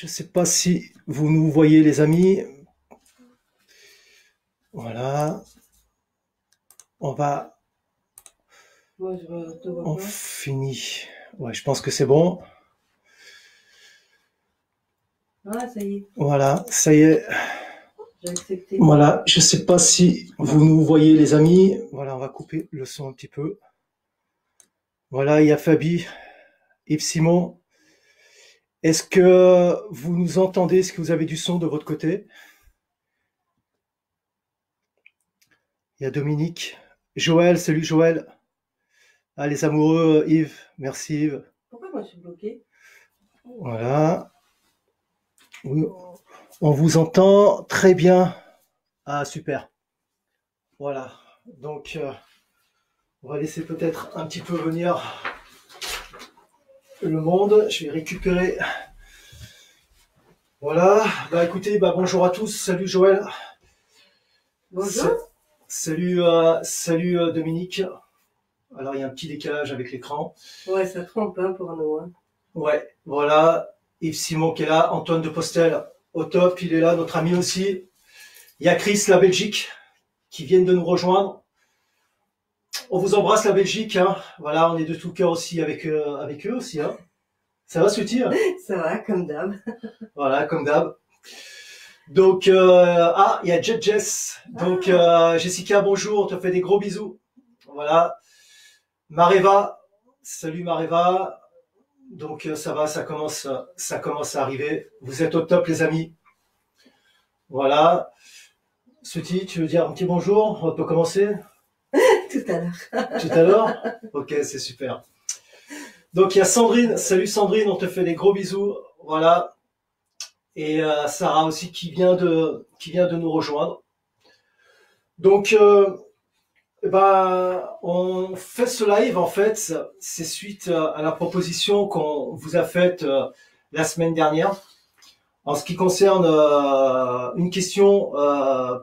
Je ne sais pas si vous nous voyez, les amis. Voilà. On va... Moi, je te vois On pas. finit. Ouais, je pense que c'est bon. Ah, ça y est, Voilà, ça y est. j'ai accepté. Voilà, je ne sais pas si vous nous voyez, les amis. Voilà, on va couper le son un petit peu. Voilà, il y a Fabi, Yves Simon. Est-ce que vous nous entendez? Est-ce que vous avez du son de votre côté? Il y a Dominique. Joël, salut Joël. Ah, les amoureux, Yves. Merci Yves. Pourquoi moi je suis bloquée? Voilà. Oui, on vous entend très bien. Ah, super. Voilà. Donc, on va laisser peut-être un petit peu venir le monde. Je vais récupérer. Voilà. Bah écoutez, bah bonjour à tous. Salut Joël. Bonjour. Salut, salut Dominique. Alors il y a un petit décalage avec l'écran. Ouais, ça trompe hein, pour nous. Hein. Ouais, voilà. Yves Simon qui est là. Antoine de Postel au top, il est là. Notre ami aussi. Il y a Chris, la Belgique, qui viennent de nous rejoindre. On vous embrasse la Belgique. Hein. Voilà, on est de tout cœur aussi avec eux aussi. Hein. Ça va, Sweetie? Ça va, comme d'hab. Voilà, comme d'hab. Donc, il y a Jet Jess. Donc, Jessica, bonjour, on te fait des gros bisous. Voilà. Mareva, salut Mareva. Donc, ça va, ça commence à arriver. Vous êtes au top, les amis. Voilà. Sweetie, tu veux dire un petit bonjour? On peut commencer? Tout à l'heure. Tout à l'heure? Ok, c'est super. Donc, il y a Sandrine. Salut Sandrine, on te fait des gros bisous. Voilà. Et Sarah aussi qui vient de nous rejoindre. Donc, on fait ce live en fait, c'est suite à la proposition qu'on vous a faite la semaine dernière. En ce qui concerne une question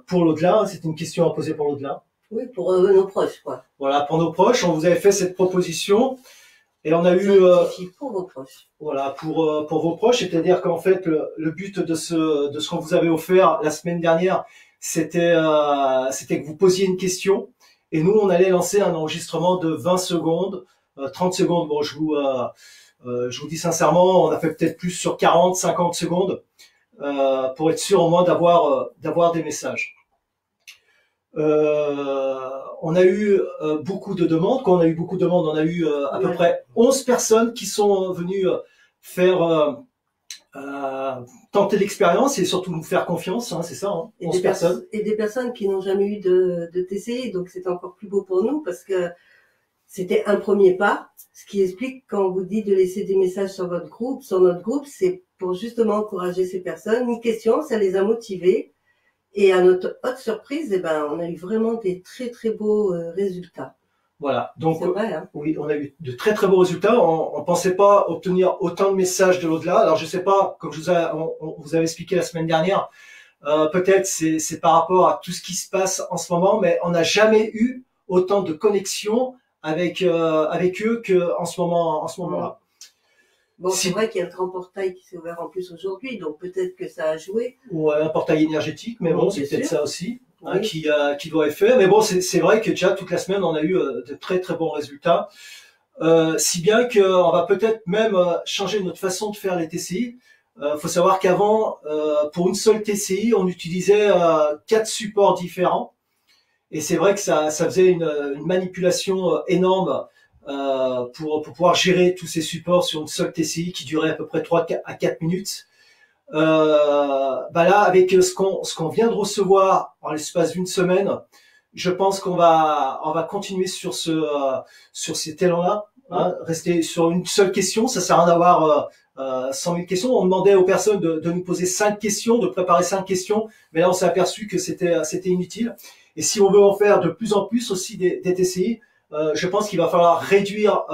pour l'au-delà, c'est une question à poser pour l'au-delà. Oui, pour nos proches, quoi. Voilà, pour nos proches, on vous avait fait cette proposition et on a eu pour vos proches. Voilà, pour vos proches, c'est-à-dire qu'en fait le but de ce qu'on vous avait offert la semaine dernière, c'était que vous posiez une question et nous on allait lancer un enregistrement de 20 secondes, 30 secondes. Bon, je vous dis sincèrement, on a fait peut-être plus sur 40, 50 secondes pour être sûr au moins d'avoir des messages. On a eu beaucoup de demandes. Quand on a eu beaucoup de demandes, on a eu à peu près 11 personnes qui sont venues faire tenter l'expérience et surtout nous faire confiance, hein, c'est ça, hein, 11 personnes. Et des personnes qui n'ont jamais eu de TCI, donc c'est encore plus beau pour nous parce que c'était un premier pas, ce qui explique quand on vous dit de laisser des messages sur votre groupe, sur notre groupe, c'est pour justement encourager ces personnes. Une question, ça les a motivés. Et à notre haute surprise, eh ben, on a eu vraiment des très très beaux résultats. Voilà, donc vrai, hein. Oui, on a eu de très très beaux résultats. On pensait pas obtenir autant de messages de l'au-delà. Alors je sais pas, comme on vous avait expliqué la semaine dernière, peut-être c'est par rapport à tout ce qui se passe en ce moment, mais on n'a jamais eu autant de connexions avec eux que en ce moment-là. Bon, c'est vrai qu'il y a un grand portail qui s'est ouvert en plus aujourd'hui, donc peut-être que ça a joué. Ouais, un portail énergétique, mais bon, c'est peut-être ça aussi. Oui. Hein, qui doit être fait. Mais bon, c'est vrai que déjà toute la semaine, on a eu de très très bons résultats. Si bien qu'on va peut-être même changer notre façon de faire les TCI. Faut savoir qu'avant, pour une seule TCI, on utilisait 4 supports différents. Et c'est vrai que ça faisait une manipulation énorme pour pouvoir gérer tous ces supports sur une seule TCI qui durait à peu près 3 à 4 minutes. Là, avec ce qu'on vient de recevoir en l'espace d'une semaine, je pense qu'on va continuer sur cet élan-là, hein, rester sur une seule question. Ça sert à rien d'avoir 100 000 questions. On demandait aux personnes de nous poser 5 questions, de préparer 5 questions, mais là on s'est aperçu que c'était inutile. Et si on veut en faire de plus en plus aussi des TCI, je pense qu'il va falloir réduire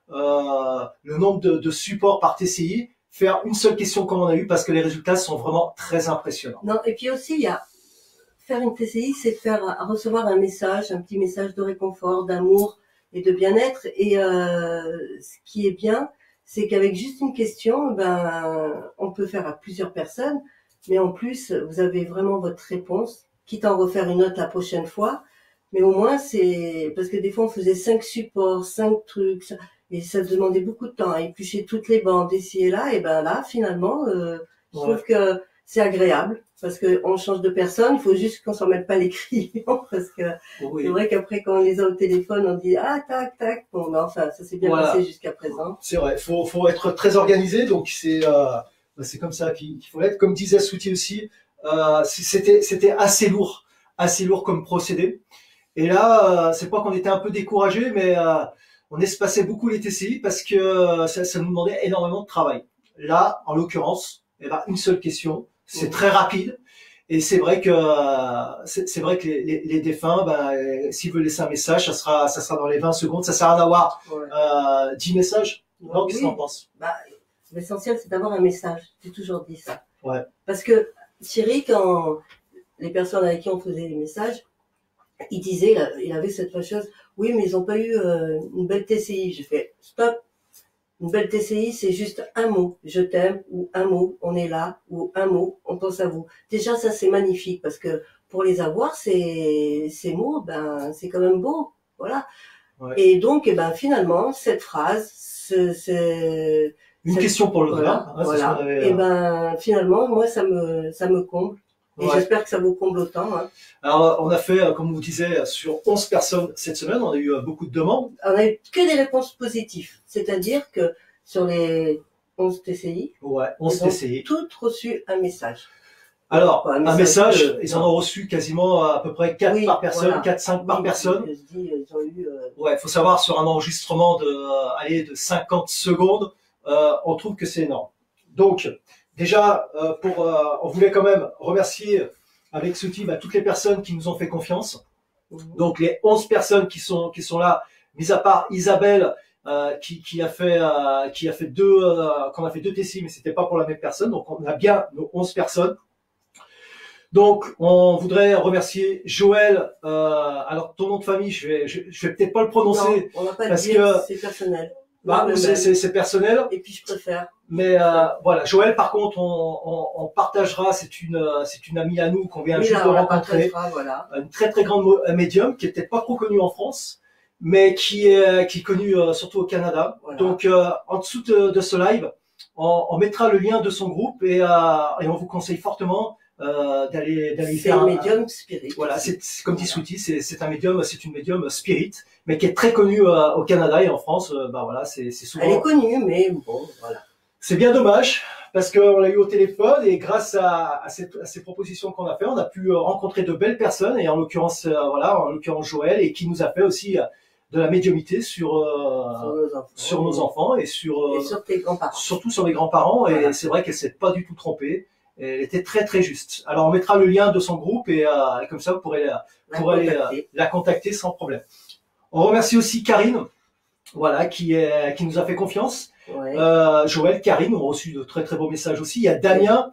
le nombre de supports par TCI, faire une seule question comme on a eu, parce que les résultats sont vraiment très impressionnants. Non, et puis aussi, il y a faire une TCI, c'est recevoir un message, un petit message de réconfort, d'amour et de bien-être. Et ce qui est bien, c'est qu'avec juste une question, ben, on peut faire à plusieurs personnes, mais en plus, vous avez vraiment votre réponse, quitte à en refaire une autre la prochaine fois. Mais au moins, c'est parce que des fois, on faisait 5 supports, 5 trucs, et ça demandait beaucoup de temps à éplucher toutes les bandes ici et là. Et ben là, finalement, je trouve que c'est agréable parce que on change de personne. Il faut juste qu'on s'en mette pas les crayons parce que c'est vrai qu'après, quand on les a au téléphone, on dit ah tac tac. Bon, ben, enfin, ça s'est bien passé jusqu'à présent. C'est vrai. Faut être très organisé. Donc c'est comme ça qu'il faut être. Comme disait Souti aussi, c'était assez lourd comme procédé. Et là, c'est pas qu'on était un peu découragé, mais on espacait beaucoup les TCI parce que ça nous demandait énormément de travail. Là, en l'occurrence, eh ben, une seule question, c'est très rapide. Et c'est vrai que les défunts, ben, s'ils veulent laisser un message, ça sera dans les 20 secondes. Ça sert à rien d'avoir 10 messages. Alors, qu'est-ce que t'en penses? Bah, l'essentiel, c'est d'avoir un message. J'ai toujours dit ça. Ouais. Parce que Thierry, quand les personnes avec qui on faisait les messages, il disait, il avait cette chose, oui, mais ils n'ont pas eu une belle TCI. J'ai fait, stop. Une belle TCI, c'est juste un mot, je t'aime, ou un mot, on est là, ou un mot, on pense à vous. Déjà, ça, c'est magnifique, parce que pour les avoir, ces mots, ben, c'est quand même beau. Voilà. Ouais. Et donc, eh ben, finalement, cette phrase, une question pour le voilà, voilà. Et ben, finalement, moi, ça me comble. Et j'espère que ça vous comble autant. Hein. Alors, on a fait, comme vous disiez, sur 11 personnes cette semaine. On a eu beaucoup de demandes. On a eu que des réponses positives. C'est-à-dire que sur les 11 TCI, 11 ils ont TCI. toutes reçu un message. Alors, un message, ils en ont reçu quasiment à peu près 4 par personne, voilà. 4-5 par personne. Je dis, ils ont eu, Ouais, faut savoir, sur un enregistrement de 50 secondes, on trouve que c'est énorme. Donc, déjà, on voulait quand même remercier avec Souti toutes les personnes qui nous ont fait confiance. Donc les 11 personnes qui sont là, mis à part Isabelle qui a fait qu'on a fait 2 TCI, mais c'était pas pour la même personne. Donc on a bien nos 11 personnes. Donc on voudrait remercier Joël. Alors ton nom de famille, je vais peut-être pas le prononcer. Non, on va pas parce le dire, que c'est personnel. Bah, c'est personnel. Et puis je préfère. Mais voilà, Joël, par contre, on partagera. C'est une amie à nous qu'on vient juste de rencontrer. Voilà. Une très très grande médium qui est peut-être pas trop connue en France, mais qui est connue surtout au Canada. Voilà. Donc en dessous de ce live, on mettra le lien de son groupe et on vous conseille fortement d'aller faire un médium spirit. Voilà, c'est comme dit Souti, c'est une médium spirit, mais qui est très connue au Canada et en France. Bah voilà, c'est souvent. Elle est connue, mais bon, voilà. C'est bien dommage parce qu'on l'a eu au téléphone et grâce à ces propositions qu'on a fait, on a pu rencontrer de belles personnes et en l'occurrence Joël, et qui nous a fait aussi de la médiumité sur nos enfants et sur tes grands-parents. Surtout sur les grands-parents. Voilà. Et c'est vrai qu'elle s'est pas du tout trompée. Elle était très très juste. Alors on mettra le lien de son groupe et comme ça vous pourrez la contacter sans problème. On remercie aussi Karine, voilà, qui nous a fait confiance. Ouais. Joël, Karine ont reçu de très très beaux messages aussi. Il y a Damien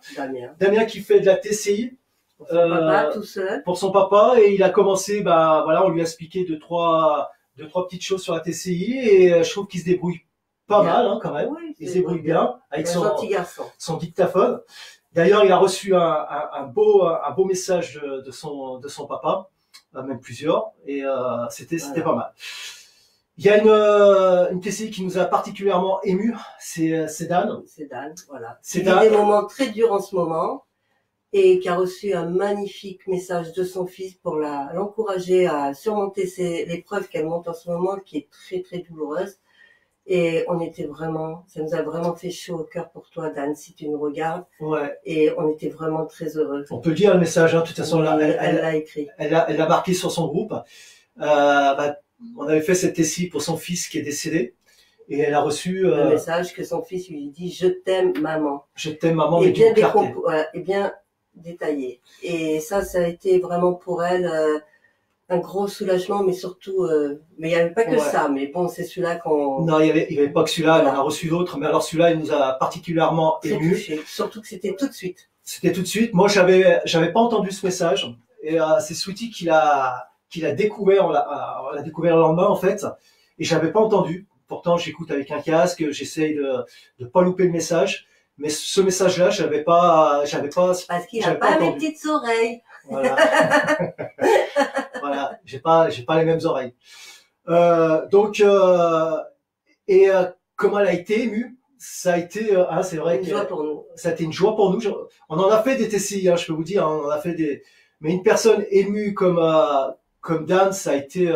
qui fait de la TCI pour son papa tout seul. Pour son papa, et il a commencé, voilà, on lui a expliqué deux trois petites choses sur la TCI et je trouve qu'il se débrouille pas mal hein, quand même. Oui, il se débrouille bien avec son dictaphone. D'ailleurs, il a reçu un beau message de son papa, même plusieurs, et c'était pas mal. Il y a une TCI qui nous a particulièrement ému, c'est Dan. C'est Dan, voilà. C'est Dan. Il a des moments très durs en ce moment et qui a reçu un magnifique message de son fils pour l'encourager à surmonter l'épreuve qu'elle monte en ce moment, qui est très très douloureuse. Et ça nous a vraiment fait chaud au cœur pour toi, Dan, si tu nous regardes. Ouais. Et on était vraiment très heureux. On peut le dire, le message, hein, de toute façon, oui, elle l'a écrit. Elle l'a marqué sur son groupe. On avait fait cette TCI pour son fils qui est décédé. Et elle a reçu le message que son fils lui dit « Je t'aime, maman ». Je t'aime, maman, et bien voilà, et bien détaillé. Et ça a été vraiment pour elle un gros soulagement, mais surtout, mais il n'y avait pas que ça, mais bon, c'est celui-là qu'on... Non, il y avait pas que celui-là, voilà. On a reçu d'autres, mais alors celui-là, il nous a particulièrement ému. Surtout que c'était tout de suite. C'était tout de suite. Moi, j'avais pas entendu ce message, et c'est Sweetie qui l'a découvert, on l'a découvert le lendemain, en fait, et j'avais pas entendu. pourtant j'écoute avec un casque, j'essaye de pas louper le message. Mais ce message-là, j'avais pas. Parce qu'il n'a pas mes petites oreilles. Voilà. Voilà, j'ai pas les mêmes oreilles. Donc, comment elle a été émue, ça a été, c'est vrai Une joie pour nous. Ça a été une joie pour nous. On en a fait des TCI, je peux vous dire, on en a fait des. Mais une personne émue comme Dan, ça a été,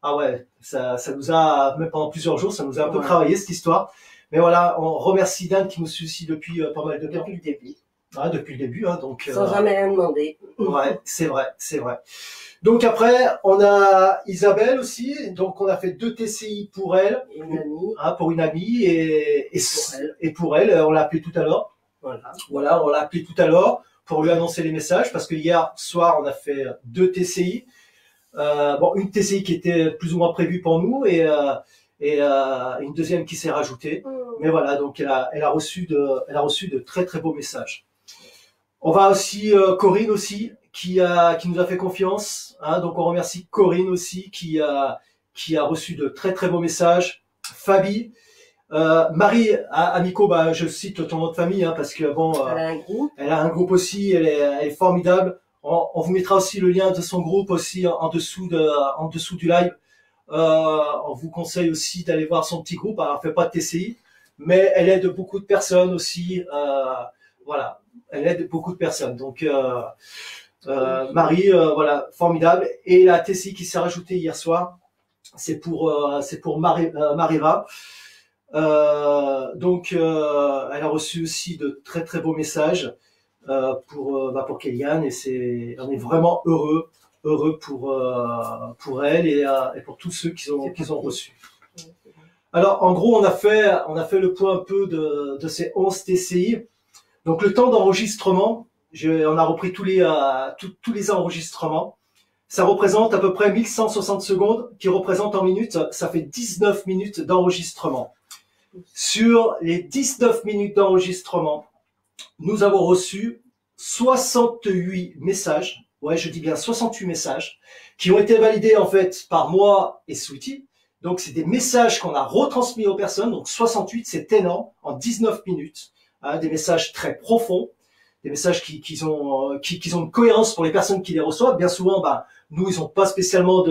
ouais, ça nous a même pendant plusieurs jours, ça nous a un peu travaillé cette histoire. Mais voilà, on remercie Dan qui nous suit aussi depuis pas mal de temps. Depuis le début. Ouais, depuis le début, donc. Sans jamais rien demander. Ouais, c'est vrai. Donc après, on a Isabelle aussi. Donc on a fait 2 TCI pour elle, une amie, pour une amie et pour elle, on l'a appelée tout à l'heure. Voilà, on l'a appelée tout à l'heure pour lui annoncer les messages parce que hier soir on a fait 2 TCI. Une TCI qui était plus ou moins prévue pour nous et une deuxième qui s'est rajoutée. Mais voilà, donc elle a reçu de très très beaux messages. On va aussi Corinne aussi qui nous a fait confiance. Donc on remercie Corinne aussi qui a reçu de très très beaux messages. Fabi, Marie Amico, je cite ton nom de famille parce que elle a un groupe aussi. Elle est formidable. On vous mettra aussi le lien de son groupe aussi en dessous du live. On vous conseille aussi d'aller voir son petit groupe. Alors, elle fait pas de TCI, mais elle aide beaucoup de personnes aussi. Voilà, elle aide beaucoup de personnes. Donc Marie, voilà, formidable. Et la TCI qui s'est rajoutée hier soir, c'est pour Mariva. Donc elle a reçu aussi de très très beaux messages pour Kéliane et on est vraiment heureux pour elle et pour tous ceux qui ont reçu. Alors en gros on a fait le point un peu de ces 11 TCI. Donc le temps d'enregistrement, on a repris tous les enregistrements. Ça représente à peu près 1160 secondes, qui représente en minutes, ça fait 19 minutes d'enregistrement. Sur les 19 minutes d'enregistrement, nous avons reçu 68 messages, ouais je dis bien 68 messages, qui ont été validés en fait par moi et Sweetie. Donc c'est des messages qu'on a retransmis aux personnes, donc 68 c'est énorme, en 19 minutes. Des messages très profonds, des messages qui ont une cohérence pour les personnes qui les reçoivent. Bien souvent, nous, ils n'ont pas spécialement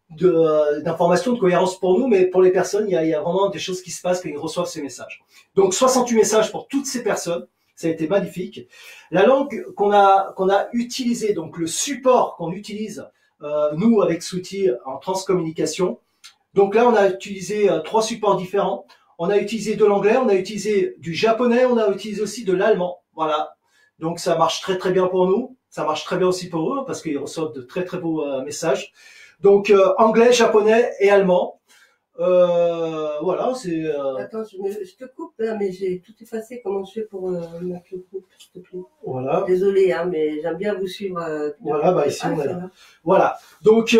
d'informations, de cohérence pour nous, mais pour les personnes, il y a vraiment des choses qui se passent quand ils reçoivent ces messages. Donc 68 messages pour toutes ces personnes, ça a été magnifique. La langue qu'on a utilisée, donc le support qu'on utilise, nous, avec Sweetie en transcommunication. Donc là, on a utilisé 3 supports différents. On a utilisé de l'anglais, on a utilisé du japonais, on a utilisé aussi de l'allemand. Voilà. Donc ça marche très très bien pour nous. Ça marche très bien aussi pour eux parce qu'ils reçoivent de très très beaux messages. Donc anglais, japonais et allemand. Voilà, c'est. Attends, je te coupe là, mais j'ai tout effacé. Comment je fais pour mettre le groupe, s'il te plaît? Voilà. Désolé, mais j'aime bien vous suivre. Voilà, ici on est là. Voilà. Donc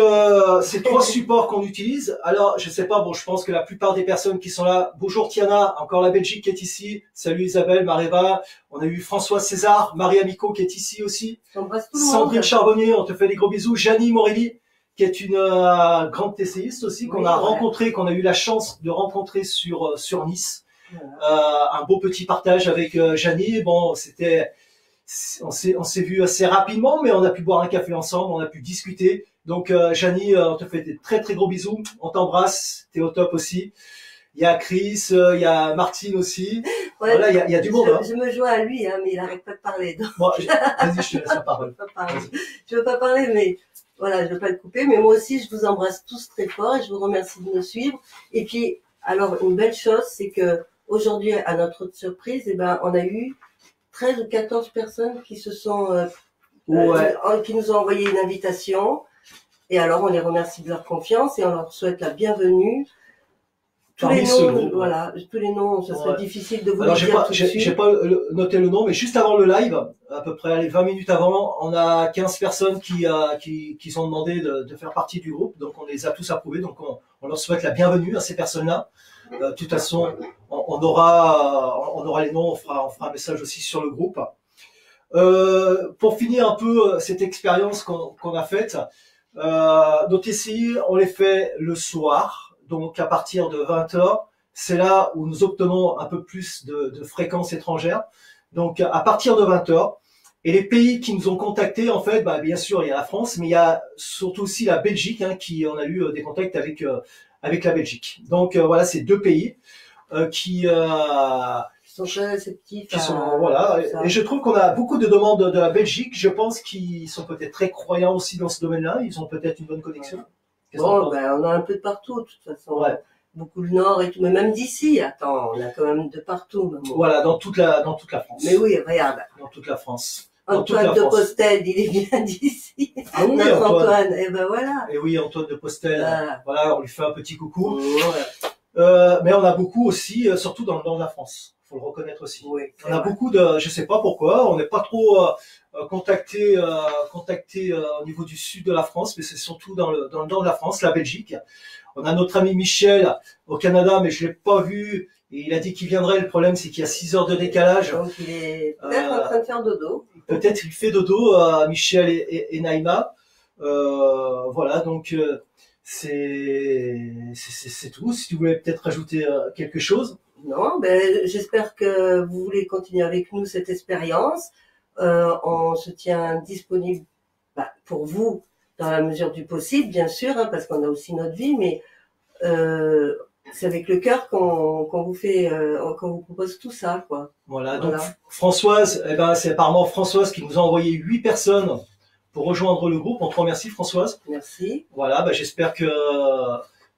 c'est 3 supports qu'on utilise. Alors je sais pas, je pense que la plupart des personnes qui sont là. Bonjour Tiana, encore la Belgique qui est ici. Salut Isabelle, Maréva. On a eu François César, Marie Amico qui est ici aussi. J'embrasse tout le monde. Sandrine Charbonnier, on te fait des gros bisous. Janie Morelli, qui est une grande TCiste aussi, qu'on a rencontré, qu'on a eu la chance de rencontrer sur Nice. Voilà. Un beau petit partage avec Janie. On s'est vu assez rapidement, mais on a pu boire un café ensemble, on a pu discuter. Donc Janie, on te fait des très très gros bisous. On t'embrasse, t'es au top aussi. Il y a Chris, il y a Martine aussi. Ouais, voilà, il y a du monde. Je me joins à lui, mais il n'arrête pas de parler. Donc... Bon, vas-y, je te laisse la parole. Je veux pas parler, mais voilà, je veux pas le couper. Mais moi aussi, je vous embrasse tous très fort et je vous remercie de nous suivre. Et puis, alors, une belle chose, c'est que aujourd'hui, à notre surprise, on a eu 13 ou 14 personnes qui se sont, qui nous ont envoyé une invitation. Et alors, on les remercie de leur confiance et on leur souhaite la bienvenue. Tous les noms, ce serait difficile de vous les dire tout de suite. J'ai pas noté le nom, mais juste avant le live, à peu près 20 minutes avant, on a 15 personnes qui sont demandé de faire partie du groupe. Donc on les a tous approuvés. Donc on leur souhaite la bienvenue à ces personnes-là. De toute façon, on aura les noms, on fera un message aussi sur le groupe. Pour finir un peu cette expérience qu'on a faite, nos TCI, on les fait le soir. donc à partir de 20h, c'est là où nous obtenons un peu plus de fréquences étrangères. Donc à partir de 20h. Et les pays qui nous ont contactés, en fait, bah, bien sûr, il y a la France, mais il y a surtout aussi la Belgique, hein, qui on a eu des contacts avec la Belgique. Donc voilà, c'est deux pays qui sont très réceptifs. Qui sont voilà. Et je trouve qu'on a beaucoup de demandes de la Belgique. Je pense qu'ils sont peut-être très croyants aussi dans ce domaine-là. Ils ont peut-être une bonne connexion. Bon, ben on a un peu de partout, de toute façon. Ouais. Beaucoup le Nord et tout, mais même d'ici. Attends, on a quand même de partout. Même. Voilà, dans toute la France. Mais oui, regarde. Dans toute la France. Antoine de Postel, il est bien d'ici. Ah oui, notre Antoine. Et ben voilà. Et oui, Antoine de Postel. Voilà, on lui fait un petit coucou. Ouais. Mais on a beaucoup aussi, surtout dans le nord de la France. Faut le reconnaître aussi. Oui, on a beaucoup de, je sais pas pourquoi, on n'est pas trop contacté au niveau du sud de la France, mais c'est surtout dans le nord de la France, la Belgique. On a notre ami Michel au Canada, mais je l'ai pas vu. Et il a dit qu'il viendrait. Le problème, c'est qu'il y a 6 heures de décalage. Donc il est peut-être en train de faire dodo. Peut-être il fait dodo, Michel et Naïma. Voilà, donc c'est tout. Si tu voulais peut-être rajouter quelque chose. Non, ben j'espère que vous voulez continuer avec nous cette expérience. On se tient disponible pour vous dans la mesure du possible, bien sûr, hein, parce qu'on a aussi notre vie, mais c'est avec le cœur qu'on vous fait, qu'on vous propose tout ça, quoi. Voilà. Donc Françoise, eh ben c'est apparemment Françoise qui nous a envoyé 8 personnes pour rejoindre le groupe. On te remercie, Françoise. Merci. Voilà, ben j'espère que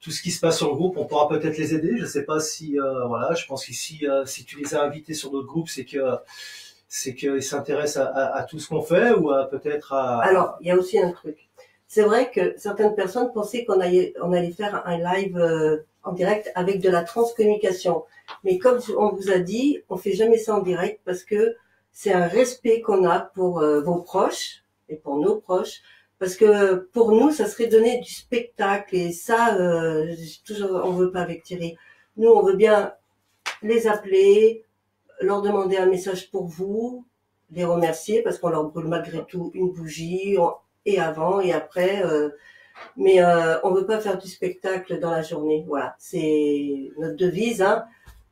tout ce qui se passe sur le groupe, on pourra peut-être les aider. Je sais pas si voilà, je pense qu'ici si tu les as invités sur notre groupe, c'est qu'ils s'intéressent à tout ce qu'on fait ou peut-être à. Alors, il y a aussi un truc. C'est vrai que certaines personnes pensaient qu'on allait faire un live en direct avec de la transcommunication. Mais comme on vous a dit, on fait jamais ça en direct parce que c'est un respect qu'on a pour vos proches et pour nos proches. Parce que pour nous, ça serait donner du spectacle et ça, toujours, on veut pas avec Thierry. Nous, on veut bien les appeler, leur demander un message pour vous, les remercier parce qu'on leur brûle malgré tout une bougie et avant et après. Mais on veut pas faire du spectacle dans la journée. Voilà, c'est notre devise. Hein.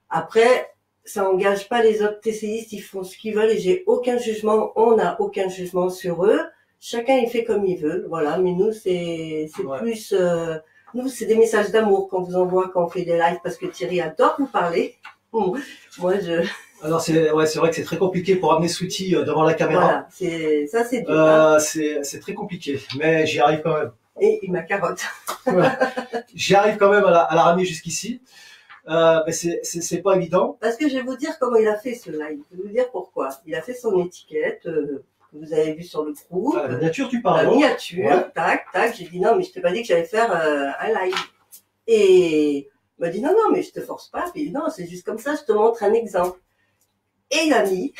Après, ça engage pas les autres TCistes, ils font ce qu'ils veulent et j'ai aucun jugement. On n'a aucun jugement sur eux. Chacun il fait comme il veut, voilà. Mais nous c'est plus, nous c'est des messages d'amour qu'on vous envoie quand on fait des lives parce que Thierry adore vous parler. Moi Alors c'est vrai que c'est très compliqué pour amener Sweetie devant la caméra. Voilà, c'est dur. Hein. C'est très compliqué, mais j'y arrive quand même. Et il m'a carotte. Voilà. J'y arrive quand même à la ramener jusqu'ici. Mais c'est pas évident. Parce que je vais vous dire comment il a fait ce live. Je vais vous dire pourquoi. Il a fait son étiquette que vous avez vu sur le groupe. La miniature, tu parles. La miniature, ouais. Tac. J'ai dit non, mais je t'ai pas dit que j'allais faire un live. Et il m'a dit non, mais je te force pas. Puis non, c'est juste comme ça, je te montre un exemple. Et il a mis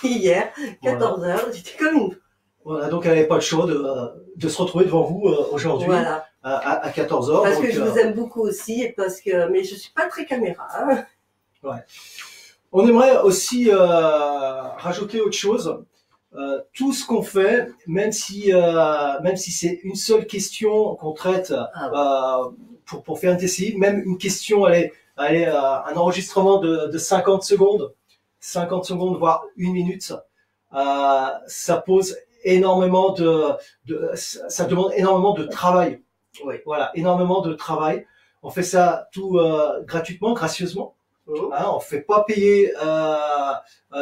hier 14h. J'étais comme une. Voilà, donc elle n'avait pas le choix de se retrouver devant vous aujourd'hui. Voilà. À 14h. Parce que je vous aime beaucoup aussi et parce que mais je suis pas très caméra. Hein. Ouais. On aimerait aussi rajouter autre chose. Tout ce qu'on fait, même si c'est une seule question qu'on traite pour faire un TCI, même une question, un enregistrement de 50 secondes, voire 1 minute, ça pose énormément ça demande énormément de travail. Oui. Voilà, énormément de travail. On fait ça tout gratuitement, gracieusement. Hein, on fait pas payer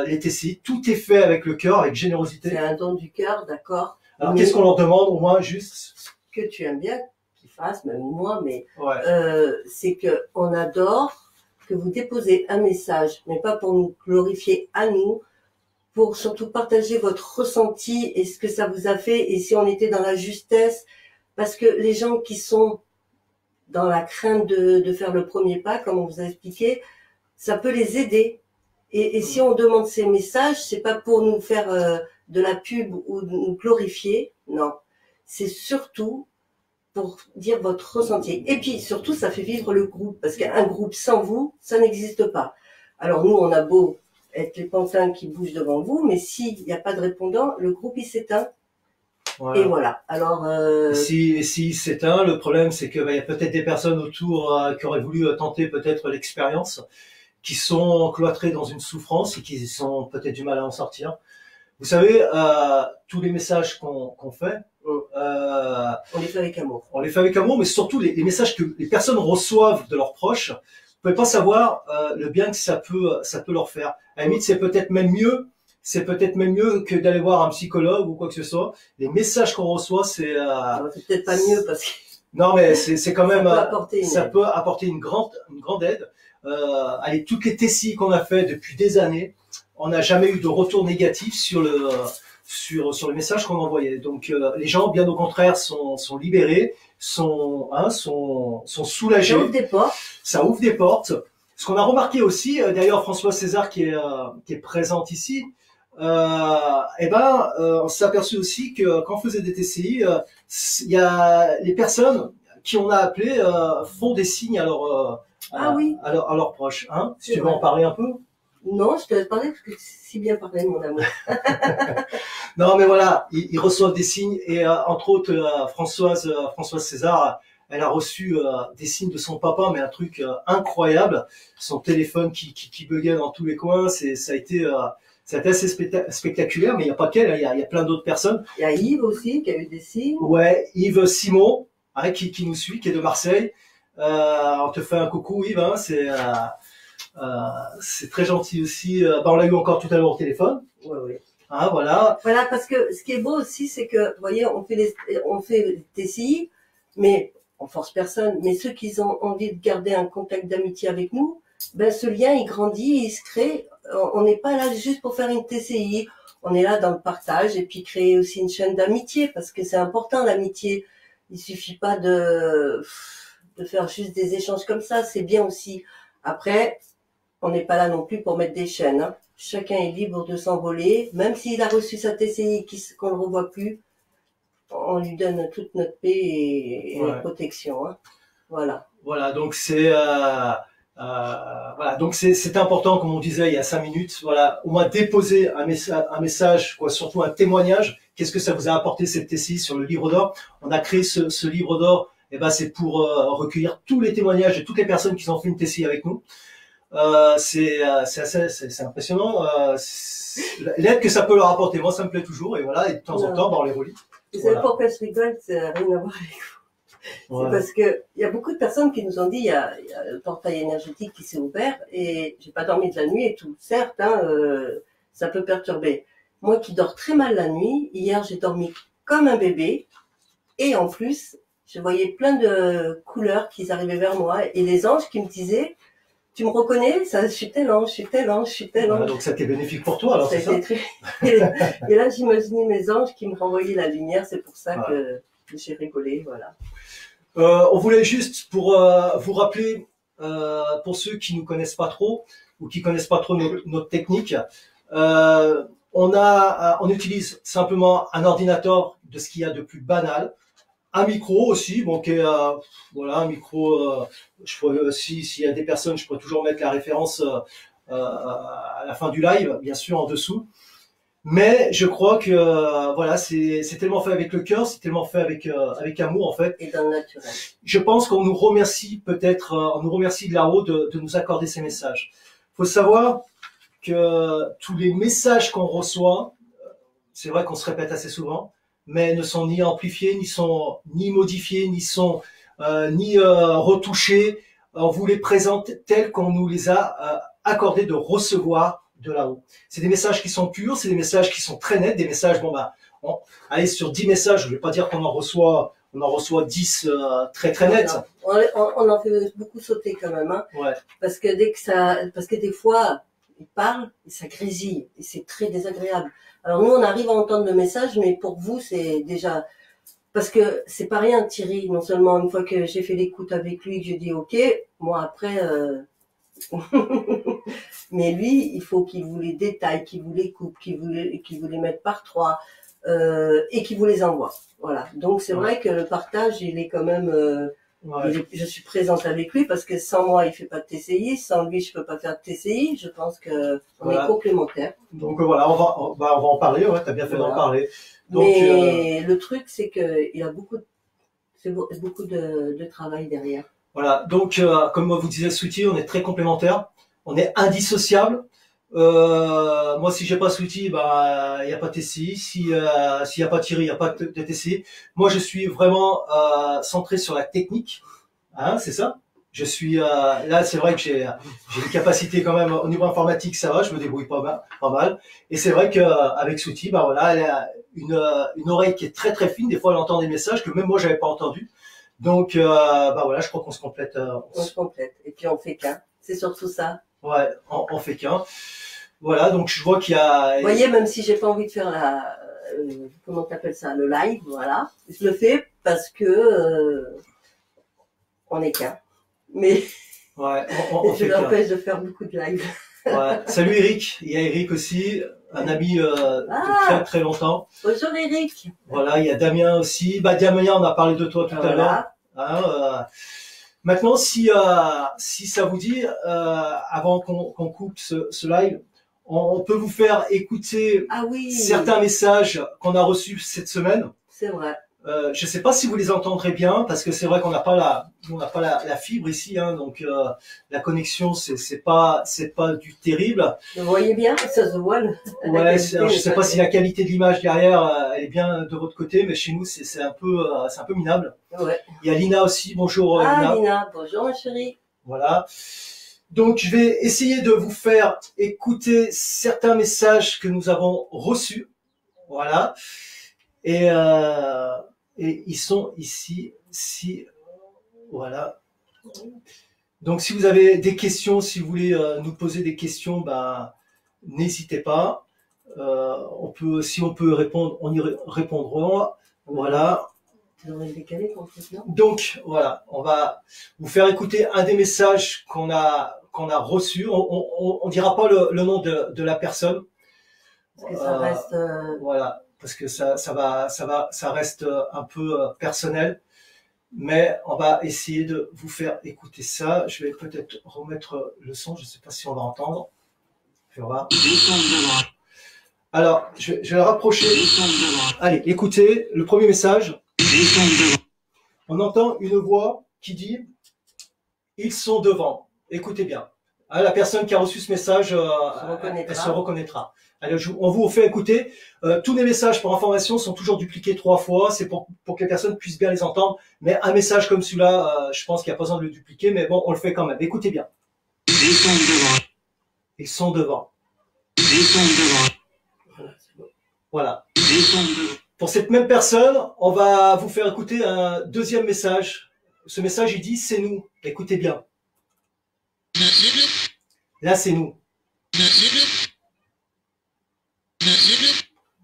les TCI. Tout est fait avec le cœur, avec générosité. C'est un don du cœur, d'accord. Alors qu'est-ce qu'on leur demande au moins juste ce que tu aimes bien qu'ils fassent, même moi, mais ouais. C'est que on adore que vous déposez un message, mais pas pour nous glorifier à nous, pour surtout partager votre ressenti et ce que ça vous a fait et si on était dans la justesse, parce que les gens qui sont dans la crainte de faire le premier pas, comme on vous a expliqué, ça peut les aider. Et si on demande ces messages, c'est pas pour nous faire de la pub ou nous glorifier, non. C'est surtout pour dire votre ressenti. Et puis surtout, ça fait vivre le groupe, parce qu'un groupe sans vous, ça n'existe pas. Alors nous, on a beau être les pantins qui bougent devant vous, mais s'il n'y a pas de répondant, le groupe il s'éteint. Voilà. Et voilà. Alors, Si s'éteint, le problème c'est que il y a peut-être des personnes autour qui auraient voulu tenter peut-être l'expérience, qui sont cloîtrées dans une souffrance et qui ont peut-être du mal à en sortir. Vous savez, tous les messages qu'on fait, on les fait avec amour. on les fait avec amour, mais surtout les messages que les personnes reçoivent de leurs proches, vous pouvez pas savoir le bien que ça peut leur faire. À la limite, c'est peut-être même mieux. C'est peut-être même mieux que d'aller voir un psychologue ou quoi que ce soit. Les messages qu'on reçoit, c'est C'est peut-être pas mieux parce que non, mais c'est quand même ça peut apporter une grande aide. Allez, toutes les TCI qu'on a fait depuis des années, on n'a jamais eu de retour négatif sur le message qu'on envoyait. Donc les gens, bien au contraire, sont libérés, sont soulagés. Ça ouvre des portes. Ça ouvre des portes. Ce qu'on a remarqué aussi, d'ailleurs François César qui est présente ici, on s'est aperçu aussi que quand on faisait des TCI, il y a les personnes qui on a appelées font des signes à oui. à leurs proches. Hein, si tu veux en parler un peu. Non, je te laisse parler parce que c'est si bien parlé, mon amour. Non, mais voilà, ils reçoivent des signes et entre autres Françoise César, elle a reçu des signes de son papa, mais un truc incroyable. Son téléphone qui buguait dans tous les coins, ça a été assez spectaculaire, mais il n'y a pas qu'elle, il y a plein d'autres personnes. Il y a Yves aussi qui a eu des signes. Ouais, Yves Simon, hein, qui nous suit, qui est de Marseille. On te fait un coucou Yves, hein, c'est très gentil aussi. On l'a eu encore tout à l'heure au téléphone. Ouais. Ah, voilà. Voilà, parce que ce qui est beau aussi, c'est que, vous voyez, on fait les TCI, mais on force personne. Mais ceux qui ont envie de garder un contact d'amitié avec nous, ben ce lien il grandit, il se crée. On n'est pas là juste pour faire une TCI. On est là dans le partage et puis créer aussi une chaîne d'amitié parce que c'est important l'amitié. Il suffit pas de faire juste des échanges comme ça. C'est bien aussi. Après, on n'est pas là non plus pour mettre des chaînes. Hein. Chacun est libre de s'envoler, même s'il a reçu sa TCI qu'on ne le revoit plus. On lui donne toute notre paix et notre protection. Hein. Voilà. Voilà, donc c'est important, comme on disait il y a 5 minutes. Voilà, au moins déposer un message, quoi, surtout un témoignage. Qu'est-ce que ça vous a apporté cette TCI sur le livre d'or? On a créé ce livre d'or. C'est pour recueillir tous les témoignages de toutes les personnes qui ont fait une TCI avec nous. C'est impressionnant. L'aide que ça peut leur apporter, moi ça me plaît toujours. Et voilà, et de temps en temps, on les relit. Vous savez pourquoi je rigole? Ça n'a rien à voir avec vous. Ouais. C'est parce que il y a beaucoup de personnes qui nous ont dit il y a le portail énergétique qui s'est ouvert et j'ai pas dormi de la nuit et tout. Certes, ça peut perturber. Moi qui dors très mal la nuit, hier j'ai dormi comme un bébé et en plus je voyais plein de couleurs qui arrivaient vers moi et les anges qui me disaient tu me reconnais? Ça, je suis tel ange, je suis tel ange, je suis tel ange. Donc ça t'est bénéfique pour toi, alors c'est ça? Et là, j'imaginais mes anges qui me renvoyaient la lumière. C'est pour ça que j'ai rigolé, voilà. On voulait juste pour vous rappeler, pour ceux qui nous connaissent pas trop ou qui connaissent pas trop notre technique, on utilise simplement un ordinateur de ce qu'il y a de plus banal. Un micro aussi, bon, voilà, un micro. S'il y a des personnes, je pourrais toujours mettre la référence à la fin du live, bien sûr, en dessous. Mais je crois que voilà, c'est tellement fait avec le cœur, c'est tellement fait avec amour en fait. Et dans le naturel. Je pense qu'on nous remercie peut-être, on nous remercie de là-haut de nous accorder ces messages. Faut savoir que tous les messages qu'on reçoit, c'est vrai qu'on se répète assez souvent, mais ne sont ni amplifiés, ni modifiés, ni retouchés. On vous les présente tels qu'on nous les a accordés de recevoir de là-haut. C'est des messages qui sont purs, c'est des messages qui sont très nets, des messages, allez, sur 10 messages, je vais pas dire qu'on en reçoit 10 très très nets. On en fait beaucoup sauter quand même, hein. Ouais. Parce que des fois, ils parlent et ça grésille et c'est très désagréable. Alors nous, on arrive à entendre le message, mais pour vous, c'est déjà parce que c'est pas rien, Thierry. Non seulement une fois que j'ai fait l'écoute avec lui, que j'ai dit OK, moi après, mais lui, il faut qu'il vous les détaille, qu'il vous les coupe, qu'il vous les mette par 3 et qu'il vous les envoie. Voilà. Donc c'est vrai que le partage, il est quand même Ouais. Je suis présente avec lui parce que sans moi, il fait pas de TCI. Sans lui, je peux pas faire de TCI. Je pense que on est complémentaires. Donc voilà, on va en parler. Ouais, t'as bien fait d'en parler. Donc, mais le truc, c'est que il a beaucoup de travail derrière. Voilà. Donc, comme vous disait Sweetie, on est très complémentaires. On est indissociables. Moi, si j'ai pas Sweetie, bah, il y a pas de TCI. S'il y a pas Thierry, il y a pas de TCI. Moi, je suis vraiment centré sur la technique. Hein, c'est ça. Je suis là, c'est vrai que j'ai des capacités quand même au niveau informatique, ça va, je me débrouille pas mal. Et c'est vrai que avec Sweetie, bah voilà, elle a une oreille qui est très très fine. Des fois, elle entend des messages que même moi j'avais pas entendus. Donc, bah voilà, je crois qu'on se complète. On se complète. Et puis on fait qu'un. C'est surtout ça. Ouais, on fait qu'un. Voilà, donc je vois qu'il y a. Vous voyez, même si j'ai pas envie de faire comment t'appelles ça, le live, voilà, je le fais parce que on est qu'un. Mais ouais, je l'empêche de faire beaucoup de live. Ouais. Salut Eric, il y a Eric aussi, un ami de très très longtemps. Bonjour Eric. Voilà, il y a Damien aussi. Bah Damien, on a parlé de toi tout à l'heure. Hein, maintenant, si ça vous dit, avant qu'on coupe ce live, on peut vous faire écouter certains messages qu'on a reçus cette semaine. C'est vrai. Je sais pas si vous les entendrez bien, parce que c'est vrai qu'on n'a pas la fibre ici, hein, donc la connexion c'est pas du terrible. Vous voyez bien, ça se voit. Ouais, je sais pas si la qualité de l'image derrière elle est bien de votre côté, mais chez nous c'est un peu minable. Ouais. Il y a Lina aussi, bonjour Lina. Lina, bonjour ma chérie. Voilà. Donc je vais essayer de vous faire écouter certains messages que nous avons reçus. Voilà. Et ils sont ici, voilà. Donc si vous avez des questions, si vous voulez nous poser des questions, bah n'hésitez pas. Si on peut répondre, on y répondra. Voilà. Donc voilà, on va vous faire écouter un des messages qu'on a reçu. On dira pas le nom de la personne. Parce que ça reste. Voilà, parce que ça reste un peu personnel. Mais on va essayer de vous faire écouter ça. Je vais peut-être remettre le son. Je ne sais pas si on va entendre. Je vais voir. Alors, je vais le rapprocher. Allez, écoutez le premier message. On entend une voix qui dit « Ils sont devant ». Écoutez bien. La personne qui a reçu ce message, elle se reconnaîtra. Allez, on vous fait écouter. Tous les messages pour information sont toujours dupliqués 3 fois. C'est pour que les personnes puissent bien les entendre. Mais un message comme celui-là, je pense qu'il n'y a pas besoin de le dupliquer. Mais bon, on le fait quand même. Écoutez bien. Ils sont devant. Ils sont devant. Ils sont devant. Voilà. Ils sont devant. Pour cette même personne, on va vous faire écouter un deuxième message. Ce message, il dit « C'est nous ». Écoutez bien. Là, c'est nous.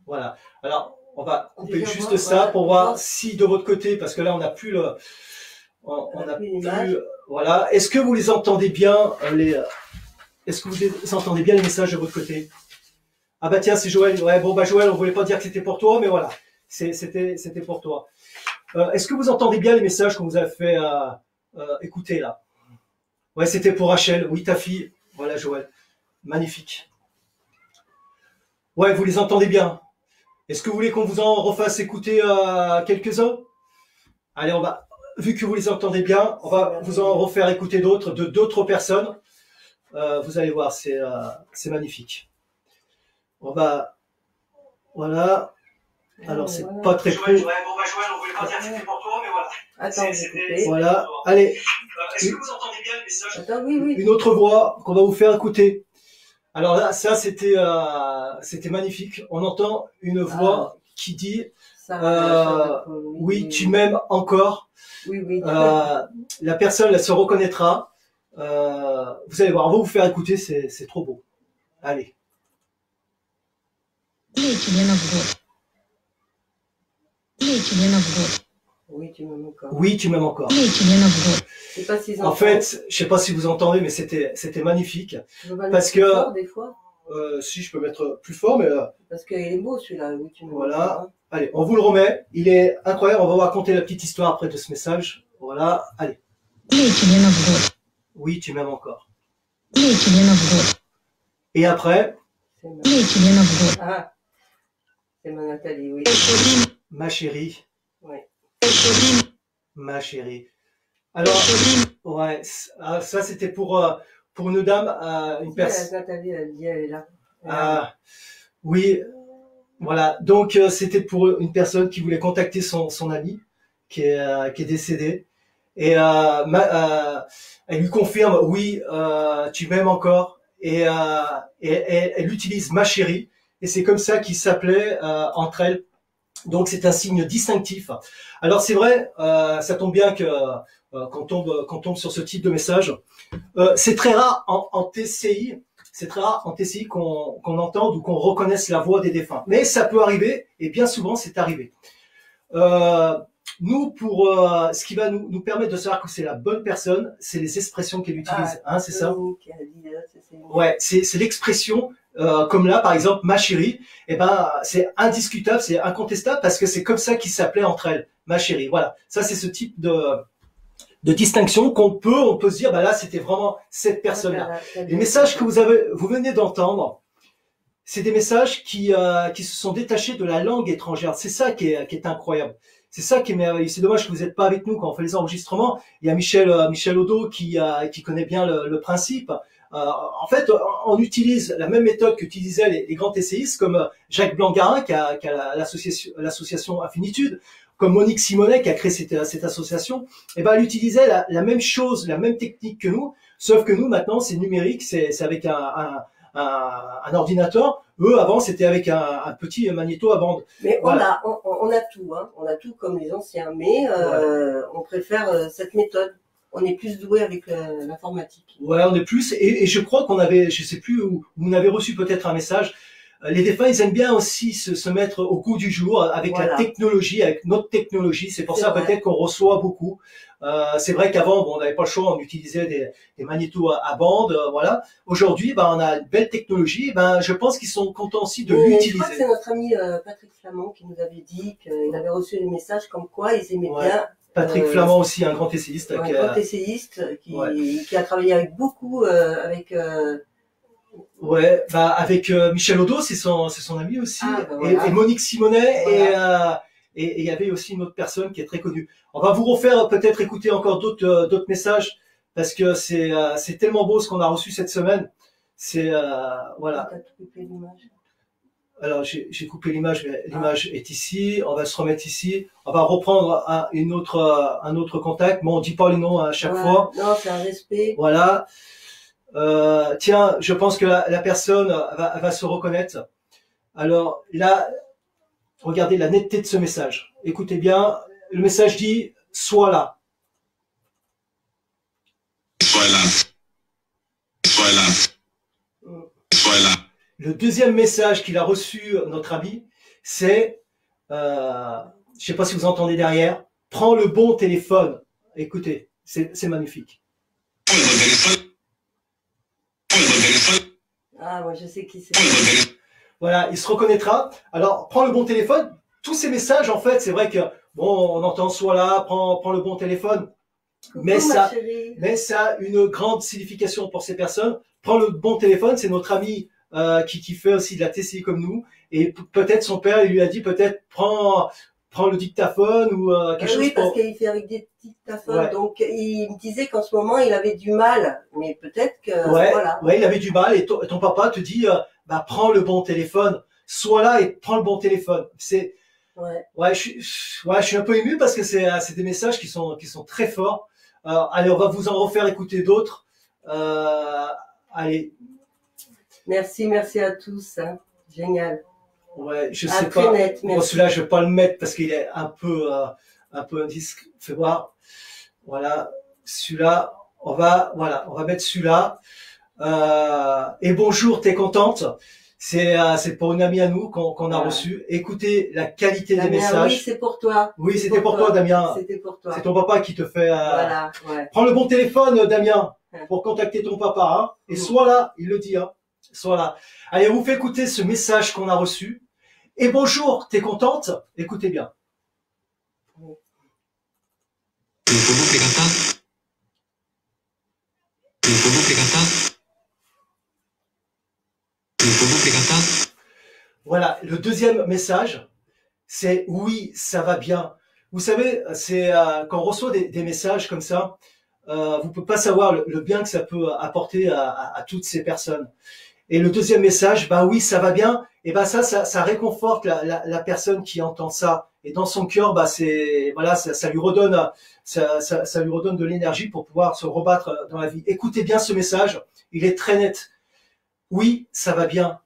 Voilà. Alors, on va couper juste ça pour voir si de votre côté, parce que là, on n'a plus le... Voilà. Est-ce que vous les entendez bien, est-ce que vous les entendez bien les messages de votre côté? Ah bah tiens, c'est Joël. Ouais, bon bah Joël, on voulait pas dire que c'était pour toi, mais voilà. C'était pour toi. Est-ce que vous entendez bien les messages qu'on vous a fait écouter là? Ouais, c'était pour Rachel. Oui, ta fille. Voilà, Joël. Magnifique. Ouais, vous les entendez bien. Est-ce que vous voulez qu'on vous en refasse écouter quelques-uns? Allez, vu que vous les entendez bien, on va vous en refaire écouter d'autres personnes. Vous allez voir, c'est magnifique. Voilà. Alors, c'est pas très pro. Joël, bon bah Joël, on voulait pas dire que c'était pour toi, mais voilà. Attends, voilà. Allez. Est-ce que vous entendez bien le message? Attends, oui. Une autre voix qu'on va vous faire écouter. Alors là, ça c'était magnifique. On entend une voix qui dit oui, tu m'aimes encore. Oui. La personne, elle se reconnaîtra. Vous allez voir, on va vous faire écouter, c'est trop beau. Allez. Oui, tu m'aimes encore. Oui, tu m'aimes encore. En fait, je sais pas si vous entendez, mais c'était magnifique. Parce que fort, des fois. Si je peux mettre plus fort, mais parce qu'il est beau celui-là. Oui, tu m'aimes voilà. encore. Allez, on vous le remet. Il est incroyable. On va vous raconter la petite histoire après de ce message. Voilà, allez. Oui, tu m'aimes encore. Et après, Ah, c'est ma Nathalie, oui. ma chérie, Oui. ma chérie. Alors, ouais, ça c'était pour une dame, une personne. Nathalie, elle dit, elle est là. Oui, voilà. Donc c'était pour une personne qui voulait contacter son ami qui est décédé et elle lui confirme oui, tu m'aimes encore et elle utilise ma chérie et c'est comme ça qu'ils s'appelaient entre elles. Donc c'est un signe distinctif. Alors c'est vrai, ça tombe bien que qu'on tombe sur ce type de message. C'est très rare en TCI. C'est très rare en TCI qu'on entende ou qu'on reconnaisse la voix des défunts. Mais ça peut arriver, et bien souvent c'est arrivé. Nous, pour ce qui va nous permettre de savoir que c'est la bonne personne, c'est les expressions qu'elle utilise. C'est ça? Ouais, c'est l'expression, comme là, par exemple, ma chérie, eh ben, c'est indiscutable, c'est incontestable, parce que c'est comme ça qu'ils s'appelaient entre elles, ma chérie. Voilà, ça c'est ce type de distinction on peut se dire, bah là, c'était vraiment cette personne-là. Les messages que vous venez d'entendre, c'est des messages qui se sont détachés de la langue étrangère. C'est ça qui est incroyable. C'est ça qui est merveilleux. C'est dommage que vous n'êtes pas avec nous quand on fait les enregistrements. Il y a Michel Odo qui connaît bien le principe. En fait, on utilise la même méthode qu'utilisaient les grands essayistes, comme Jacques Blanc-Garin qui a l'association Infinitude, comme Monique Simonet qui a créé cette association. Et ben, elle utilisait la même chose, la même technique que nous, sauf que nous maintenant c'est numérique, c'est avec un ordinateur. Eux, avant, c'était avec un petit magnéto à bande. Mais voilà. on a tout, hein. On a tout comme les anciens, mais on préfère cette méthode. On est plus doué avec l'informatique. Ouais, on est plus, et je crois qu'on avait, je sais plus où, vous n'avez reçu peut-être un message. Les défunts, ils aiment bien aussi se mettre au goût du jour avec la technologie, avec notre technologie. C'est pour ça peut-être qu'on reçoit beaucoup. C'est vrai qu'avant, bon, on n'avait pas le choix, on utilisait des magnétos à bande, voilà. Aujourd'hui, on a une belle technologie. Je pense qu'ils sont contents aussi de l'utiliser. Je crois que c'est notre ami Patrick Flamand qui nous avait dit qu'il avait reçu des messages comme quoi ils aimaient bien. Patrick Flamand aussi, un grand essayiste. Un grand essayiste qui a travaillé avec beaucoup, avec... avec Michel Odo, c'est son ami aussi, et Monique Simonet, et il y avait aussi une autre personne qui est très connue. On va vous refaire peut-être écouter encore d'autres messages, parce que c'est tellement beau ce qu'on a reçu cette semaine. C'est voilà. Alors j'ai coupé l'image, mais l'image est ici. On va se remettre ici. On va reprendre un autre contact. Bon, on dit pas les noms à chaque fois. Non, c'est un respect. Voilà. Tiens, je pense que la personne va se reconnaître. Alors là, regardez la netteté de ce message. Écoutez bien, le message dit « Sois là ». Sois là. Sois là. Sois là. Le deuxième message qu'il a reçu, notre ami, c'est, je sais pas si vous entendez derrière, « Prends le bon téléphone ». Écoutez, c'est magnifique. Ah, moi je sais qui c'est. Voilà, il se reconnaîtra. Alors, prends le bon téléphone. Tous ces messages, en fait, c'est vrai que, bon, on entend soit là, prends le bon téléphone. Mais ça a une grande signification pour ces personnes. Prends le bon téléphone, c'est notre ami qui fait aussi de la TCI comme nous. Et peut-être son père, il lui a dit peut-être prends le dictaphone ou quelque chose. Oui, parce qu'il fait avec des dictaphones. Donc, il me disait qu'en ce moment, il avait du mal. Mais peut-être que, voilà. Ouais, il avait du mal. Et ton papa te dit, prends le bon téléphone. Sois là et prends le bon téléphone. Je suis un peu ému parce que c'est des messages qui sont très forts. Allez, on va vous en refaire écouter d'autres. Allez. Merci à tous. Hein. Génial. Ouais, je sais pas. Bon, celui-là, je vais pas le mettre parce qu'il est un peu disque. Fais voir. Voilà, celui-là, on va mettre celui-là. Et bonjour, t'es contente? C'est pour une amie à nous qu'on a reçu. Écoutez la qualité des messages. Oui, c'est pour toi. Oui, c'était pour toi, Damien. C'était pour toi. C'est ton papa qui te fait. Voilà. Ouais. Prends le bon téléphone, Damien, pour contacter ton papa. Hein, et sois là, il le dit. Hein, sois là. Allez, on vous fait écouter ce message qu'on a reçu. Et bonjour, t'es contente? Écoutez bien. Voilà, le deuxième message, c'est oui, ça va bien. Vous savez, c'est quand on reçoit des messages comme ça, vous ne pouvez pas savoir le bien que ça peut apporter à toutes ces personnes. Et le deuxième message, bah oui, ça va bien. Et ben ça réconforte la personne qui entend ça. Et dans son cœur, bah c'est voilà, ça lui redonne, ça lui redonne de l'énergie pour pouvoir se rebattre dans la vie. Écoutez bien ce message, il est très net. Oui, ça va bien.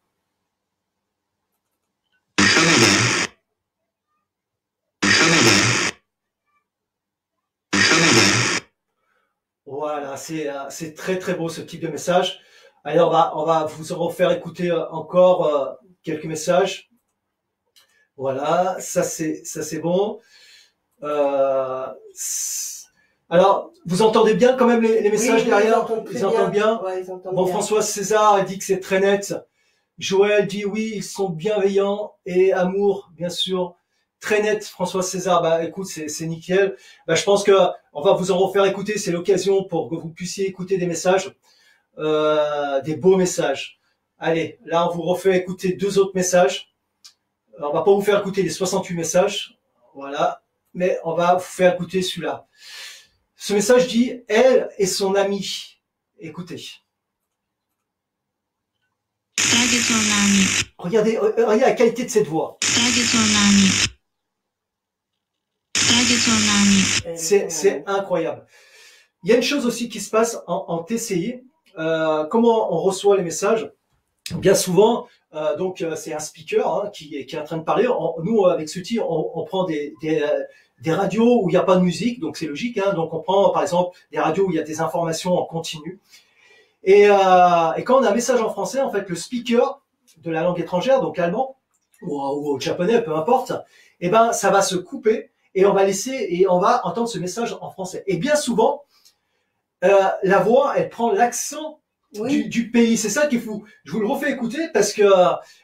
Voilà, c'est très très beau ce type de message. Allez, on va vous en refaire écouter encore quelques messages. Voilà, ça c'est bon. Alors, vous entendez bien quand même les messages derrière? Ils entendent bien. Ouais, ils entendent Bon, bien. François César dit que c'est très net. Joël dit oui, ils sont bienveillants et amour, bien sûr. Très net, François César. Bah, écoute, c'est nickel. Bah, je pense que on va vous en refaire écouter. C'est l'occasion pour que vous puissiez écouter des messages, des beaux messages. Allez, là, on vous refait écouter deux autres messages. On va pas vous faire écouter les 68 messages. Voilà. Mais on va vous faire écouter celui-là. Ce message dit, elle et son ami. Écoutez. Regardez la qualité de cette voix. C'est incroyable. Il y a une chose aussi qui se passe en TCI. Comment on reçoit les messages? Bien souvent, c'est un speaker qui est en train de parler. Nous, avec ce outil, on prend des radios où il n'y a pas de musique, donc c'est logique. Donc on prend par exemple des radios où il y a des informations en continu. Et quand on a un message en français, en fait, le speaker de la langue étrangère, donc l'allemand ou au japonais, peu importe, eh ben ça va se couper et on va entendre ce message en français. Et bien souvent, la voix, elle prend l'accent du pays. C'est ça qu'il faut. Je vous le refais écouter parce que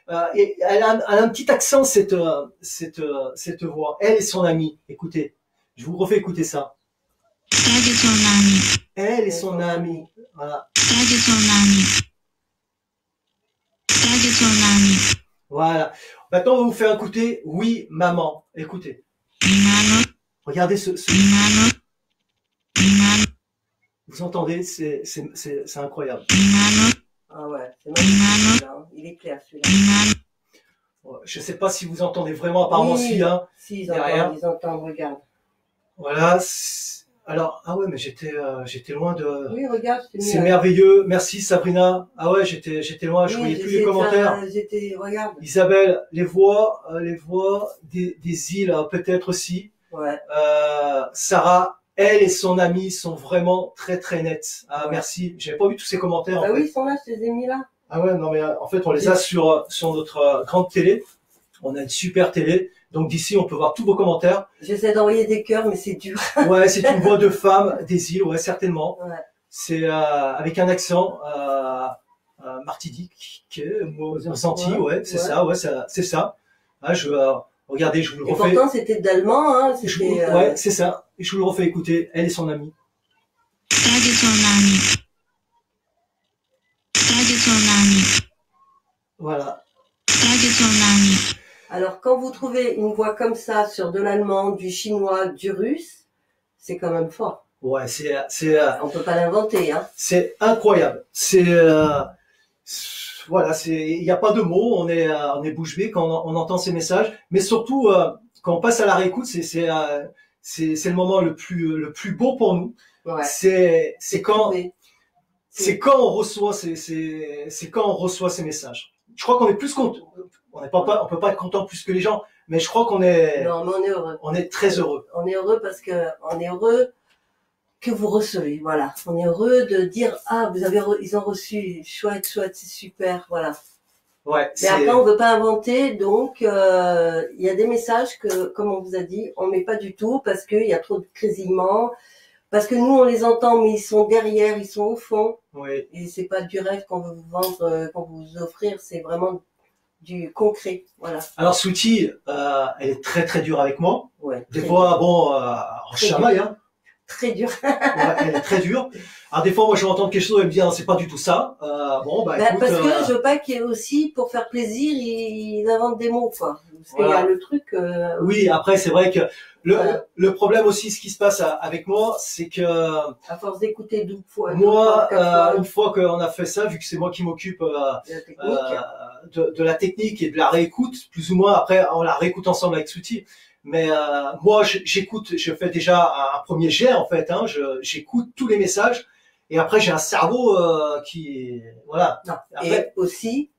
elle a un petit accent cette voix. Elle et son ami. Écoutez, je vous refais écouter ça. Elle et son ami. Voilà. Voilà. Maintenant, on va vous faire écouter oui, maman. Écoutez. Regardez ce... Vous entendez, c'est incroyable. Ah ouais, c'est magnifique. Il est clair celui-là. Je ne sais pas si vous entendez vraiment, apparemment si. Si, ils entendent, regarde. Voilà. Alors, ah ouais, mais j'étais loin de... Oui, regarde. C'est merveilleux. Merci Sabrina. Ah ouais, j'étais loin, je voyais plus les commentaires. Regarde. Isabelle, les voix des îles, peut-être aussi. Ouais. Sarah, elle et son ami sont vraiment très très nettes. Ah, ouais. Merci. J'avais pas vu tous ces commentaires. Ah oui, ils sont là, je les ai mis là. Ah ouais, non mais en fait, on les a sur notre grande télé. On a une super télé. Donc d'ici, on peut voir tous vos commentaires. J'essaie d'envoyer des cœurs, mais c'est dur. Ouais, c'est une voix de femme des îles, ouais, certainement. Ouais. C'est avec un accent martidique, senti, ouais, c'est ça, ouais, c'est ça. Ah, regardez, je vous le refais. Et pourtant, c'était d'allemand, hein. Ouais, c'est ça. Et je vous le refais écouter. Elle et son ami. Voilà. Alors, quand vous trouvez une voix comme ça sur de l'allemand, du chinois, du russe, c'est quand même fort. Ouais, on peut pas l'inventer, hein. C'est incroyable. Voilà, il n'y a pas de mots. On est bouche bée quand on entend ces messages. Mais surtout, quand on passe à la réécoute, c'est le moment le plus beau pour nous. Ouais. C'est quand on reçoit ces messages. Je crois qu'on est plus content. On peut pas être content plus que les gens, mais je crois qu'on est. Non, mais on est heureux. On est très heureux. On est heureux parce que on est heureux que vous recevez. Voilà. On est heureux de dire ils ont reçu, chouette, c'est super. Voilà. Ouais. Mais après, on veut pas inventer, donc il y a des messages que, comme on vous a dit, on met pas du tout parce qu'il y a trop de grésillements. Parce que nous, on les entend, mais ils sont derrière, ils sont au fond. Oui. Et c'est pas du rêve qu'on veut vous vendre, qu'on veut vous offrir, c'est vraiment du concret, voilà. Alors, Souti, elle est très très dure avec moi. Ouais. Des fois, bon, on chamaille, hein. très dure. Ouais, elle est très dure. Alors des fois, moi, je vais entendre quelque chose, elle me dit, ah, c'est pas du tout ça. Bon, bah, écoute, Parce que je veux pas qu'il y ait aussi, pour faire plaisir, ils inventent des mots, quoi. Parce qu'il y a le truc. Oui, après, c'est vrai que Voilà. le problème aussi, ce qui se passe avec moi, c'est que À force d'écouter 12 fois, moi, 4 fois, une fois qu'on a fait ça, vu que c'est moi qui m'occupe la technique. de la technique et de la réécoute, plus ou moins, après, on la réécoute ensemble avec Souti. Mais moi, j'écoute, je fais déjà un premier jet, en fait. Hein, j'écoute tous les messages. Et après, j'ai un cerveau qui... Voilà. Non. Après, Et aussi,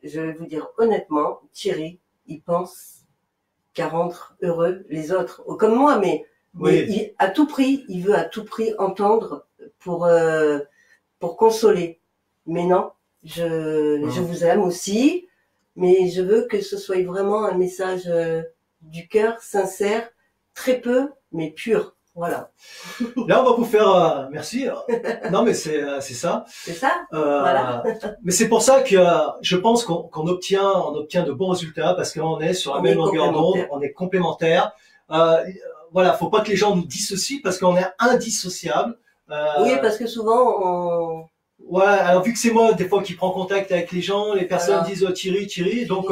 je vais vous dire honnêtement, Thierry, il pense qu'à rendre heureux les autres, comme moi, mais oui. à tout prix, il veut à tout prix entendre pour consoler. Mais non, je vous aime aussi, mais je veux que ce soit vraiment un message du cœur, sincère, très peu, mais pur. Voilà. Là, on va vous faire... merci. Non, mais c'est ça. C'est ça. Voilà. Mais c'est pour ça que je pense qu'on obtient de bons résultats parce qu'on est sur la même longueur d'onde, on est complémentaires. Voilà, faut pas que les gens nous dissocient parce qu'on est indissociables. Oui, parce que souvent Ouais, alors vu que c'est moi des fois qui prends contact avec les gens, les personnes voilà. disent Thierry, donc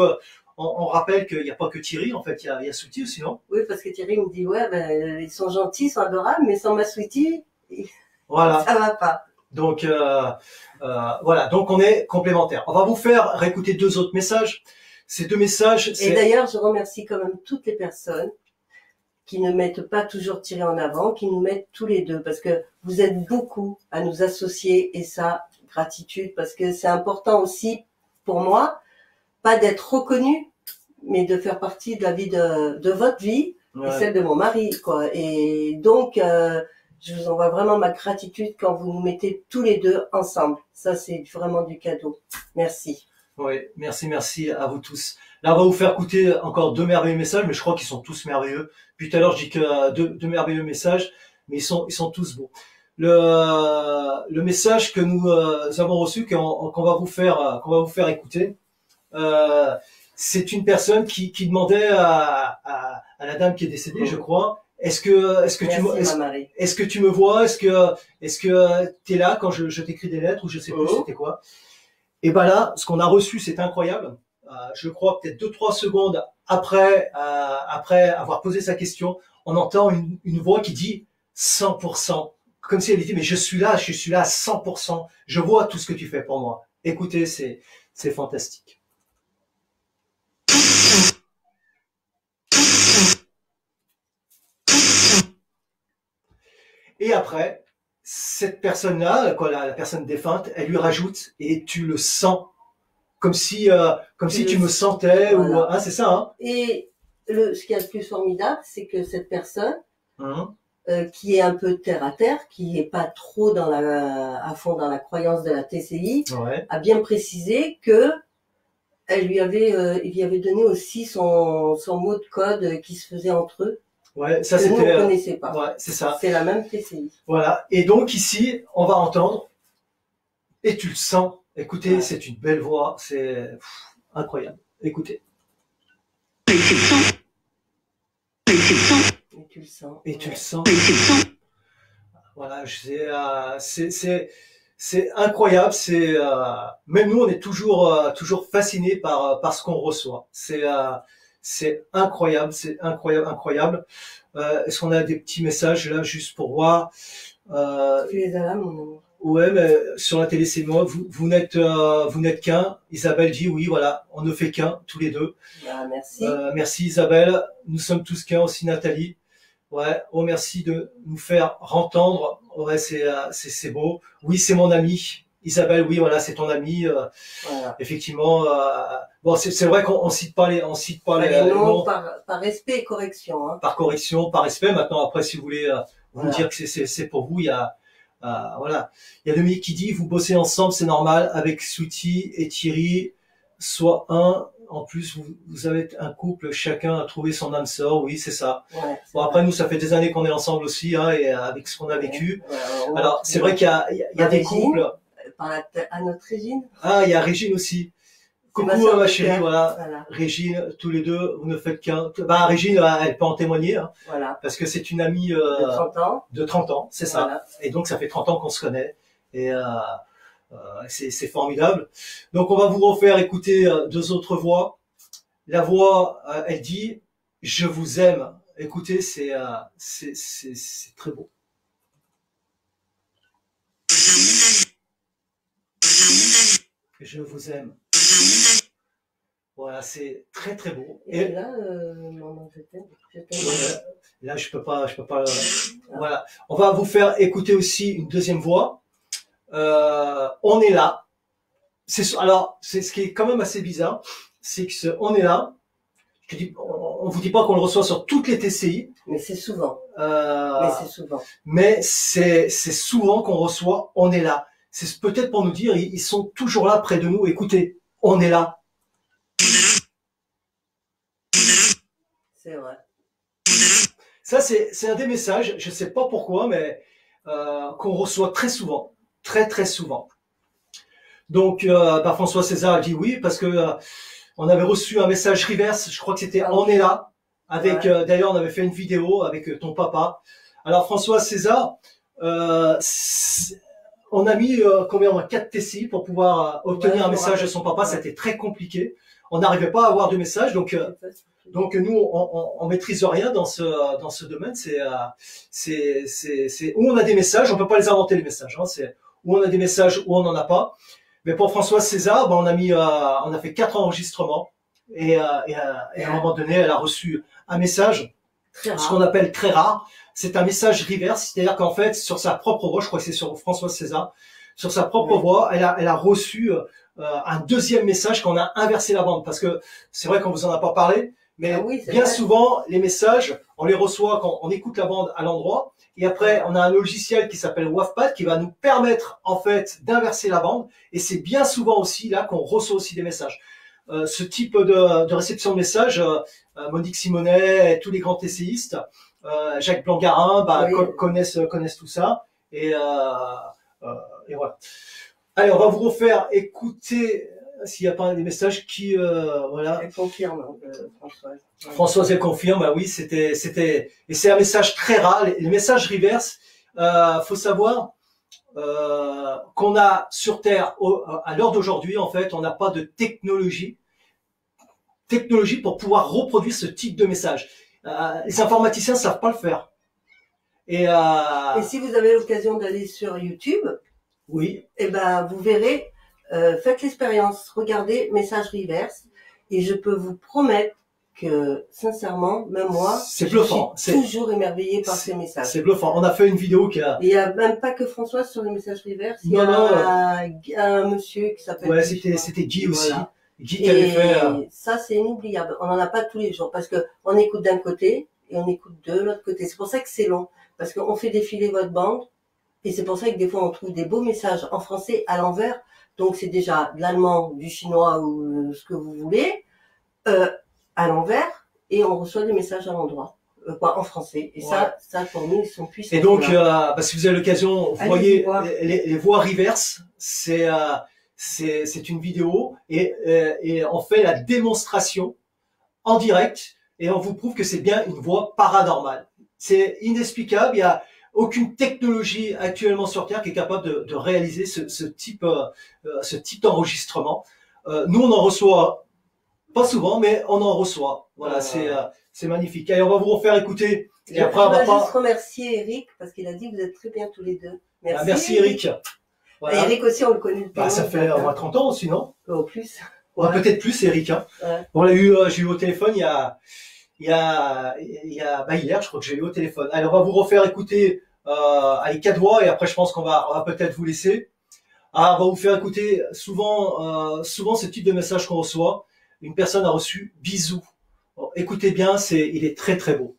on rappelle qu'il n'y a pas que Thierry, en fait, il y a Souti aussi, non? Oui, parce que Thierry me dit ouais, ben ils sont gentils, ils sont adorables, mais sans ma sweetie, Voilà. ça va pas. Donc voilà, donc on est complémentaires. On va vous faire réécouter 2 autres messages. Ces 2 messages. Et d'ailleurs, je remercie quand même toutes les personnes qui ne mettent pas toujours Thierry en avant, qui nous mettent tous les deux, parce que vous êtes beaucoup à nous associer, et ça, gratitude, parce que c'est important aussi pour moi, pas d'être reconnu, mais de faire partie de la vie de votre vie, ouais. Et celle de mon mari, quoi. Et donc, je vous envoie vraiment ma gratitude quand vous nous mettez tous les deux ensemble. Ça, c'est vraiment du cadeau. Merci. Oui, merci à vous tous. Là, on va vous faire écouter encore 2 merveilleux messages, mais je crois qu'ils sont tous merveilleux. Puis tout à l'heure, je dis que 2 merveilleux messages, mais ils sont tous beaux. Le message que nous avons reçu, qu'on va vous faire écouter, c'est une personne qui demandait à la dame qui est décédée, je crois, est-ce que tu me vois, est-ce que t'es là quand je t'écris des lettres ou je sais plus c'était quoi. Et ben là, ce qu'on a reçu, c'est incroyable. Je crois peut-être 2-3 secondes après avoir posé sa question, on entend une voix qui dit 100%, comme si elle dit mais je suis là à 100%, je vois tout ce que tu fais pour moi. Écoutez, c'est fantastique. Et après, cette personne-là, quoi, la personne défunte, elle lui rajoute et tu le sens comme si tu me sentais, voilà. Ou c'est ça. Hein. Et ce qui est le plus formidable, c'est que cette personne qui est un peu terre à terre, qui est pas trop à fond dans la croyance de la TCI, ouais. A bien précisé que il lui avait donné aussi son mot de code qui se faisait entre eux. Ouais, ça que c'était. Nous, on connaissait pas. Ouais, c'est ça. C'est la même TCI. Voilà. Et donc ici, on va entendre. Et tu le sens. Écoutez, ouais. C'est une belle voix. C'est incroyable. Écoutez. Et tu le sens. Et tu le sens. Et tu le sens. Voilà, c'est incroyable. C'est même nous, on est toujours fascinés par ce qu'on reçoit. C'est incroyable, incroyable. Est-ce qu'on a des petits messages là juste pour voir Tu les as là, mon amour. Ouais, mais sur la télé c'est moi. Vous n'êtes qu'un. Isabelle dit oui, voilà, on ne fait qu'un tous les deux. Ah, merci. Merci Isabelle. Nous sommes tous qu'un aussi, Nathalie. Ouais, oh merci de nous faire entendre. Ouais, c'est beau. Oui, c'est mon ami. Isabelle, oui, voilà, c'est ton ami. Voilà. Effectivement, bon, c'est vrai qu'on cite pas les noms par respect et correction. Hein. Par correction, par respect. Maintenant, après, si vous voulez vous dire que c'est pour vous, il y a voilà, il y a Dominique qui dit vous bossez ensemble, c'est normal avec Souti et Thierry, soit un. En plus, vous avez un couple, chacun a trouvé son âme sœur. Oui, c'est ça. Ouais, bon, après, nous, ça fait des années qu'on est ensemble aussi, hein, et avec ce qu'on a vécu. Ouais, alors, c'est vrai qu'il y a des couples. À notre Régine. Ah, il y a Régine aussi. Coucou sœur ma de chérie, cœur. voilà. Voilà. Régine, tous les deux, vous ne faites qu'un. Bah Régine, elle peut en témoigner, hein, Voilà. parce que c'est une amie De 30 ans. de 30 ans, c'est ça. Voilà. Et donc ça fait 30 ans qu'on se connaît. Et c'est formidable. Donc on va vous refaire écouter deux autres voix. La voix, elle dit « Je vous aime ». Écoutez, c'est très beau. Je vous aime. Voilà, c'est très très beau. Et là, maman, je t'aime. Là, je peux pas. Voilà. On va vous faire écouter aussi une deuxième voix. On est là. Alors, c'est ce qui est quand même assez bizarre, c'est que on est là. Je dis, on vous dit pas qu'on le reçoit sur toutes les TCI. Mais c'est souvent. Mais c'est souvent qu'on reçoit. On est là. C'est peut-être pour nous dire, ils sont toujours là près de nous. Écoutez, on est là. C'est vrai. Ça, c'est un des messages, je sais pas pourquoi, mais qu'on reçoit très souvent, très très souvent. Donc, François César a dit oui, parce que on avait reçu un message reverse, je crois que c'était on est là, avec Ouais. d'ailleurs on avait fait une vidéo avec ton papa. Alors François César, on a mis combien 4 TCI pour pouvoir obtenir un message de son papa, c'était très compliqué. On n'arrivait pas à avoir de message, donc nous on maîtrise rien dans ce domaine. C'est où on a des messages, on peut pas les inventer les messages. Hein, c'est où on a des messages, où on n'en a pas. Mais pour François César, on a fait 4 enregistrements et à un moment donné, elle a reçu un message, ce qu'on appelle très rare. C'est un message reverse, c'est-à-dire qu'en fait, sur sa propre voix, je crois que c'est sur François César, sur sa propre voix, elle a reçu un deuxième message qu'on a inversé la bande, parce que c'est vrai qu'on vous en a pas parlé, mais bien souvent, les messages, on les reçoit quand on écoute la bande à l'endroit, et après, on a un logiciel qui s'appelle WAVPad qui va nous permettre, en fait, d'inverser la bande, et c'est bien souvent aussi là qu'on reçoit aussi des messages. Ce type de réception de messages, Monique Simonet, tous les grands TCistes, Jacques Blangarin, connaissent tout ça, et voilà. Allez, on va vous refaire écouter s'il n'y a pas des messages qui, voilà. Elle confirme, Françoise. Françoise, elle confirme, bah oui, et c'est un message très rare. Les messages reverse, faut savoir qu'on a sur Terre, à l'heure d'aujourd'hui, en fait, on n'a pas de technologie pour pouvoir reproduire ce type de message. Les informaticiens savent pas le faire. Et si vous avez l'occasion d'aller sur YouTube, oui, eh ben vous verrez, faites l'expérience, regardez message reverse, et je peux vous promettre que sincèrement, même moi, c'est bluffant. Je suis toujours émerveillée par ces messages. C'est bluffant. On a fait une vidéo qui a. Il y a même pas que Françoise sur les messages reverse. Il y a un monsieur qui s'appelle. Ouais, c'était Guy aussi. Voilà. Guy qui avait fait. Ça, c'est inoubliable. On n'en a pas tous les jours parce que on écoute d'un côté et on écoute de l'autre côté. C'est pour ça que c'est long, parce qu'on fait défiler votre bande, et c'est pour ça que des fois on trouve des beaux messages en français à l'envers. Donc c'est déjà de l'allemand, du chinois ou ce que vous voulez. À l'envers, et on reçoit des messages à l'endroit, en français. Et ça pour nous, ils sont puissants. Et donc, si vous avez l'occasion, vous voyez les voix reverse, c'est une vidéo et on fait la démonstration en direct et on vous prouve que c'est bien une voix paranormale. C'est inexplicable, il y a aucune technologie actuellement sur Terre qui est capable de réaliser ce type d'enregistrement. Nous, on en reçoit pas souvent, mais on en reçoit. Voilà, c'est magnifique. Allez, on va vous refaire écouter. Et après, on va juste remercier Eric, parce qu'il a dit que vous êtes très bien tous les deux. Merci, merci Eric. Voilà. Et Eric aussi, on le connaît depuis ça fait au moins 30 ans aussi, non? Au plus. Peut-être plus, Eric. Hein. Ouais. Bon, j'ai eu au téléphone hier, je crois que j'ai eu au téléphone. Allez, on va vous refaire écouter avec 4 voix, et après, je pense qu'on va peut-être vous laisser. On va vous faire écouter souvent ce type de message qu'on reçoit. Une personne a reçu bisous. Bon, écoutez bien, il est très très beau.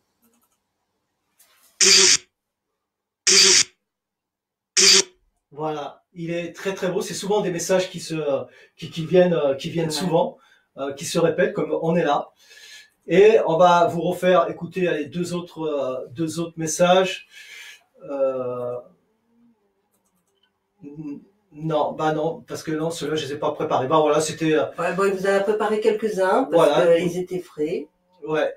Voilà, il est très très beau. C'est souvent des messages qui viennent souvent, qui se répètent comme on est là. Et on va vous refaire écouter les deux autres messages. Non, bah non, parce que non, ceux-là, je les ai pas préparés. Bah voilà, c'était, Ouais, bon, il vous en a préparé quelques-uns parce voilà, qu'ils étaient frais. ouais.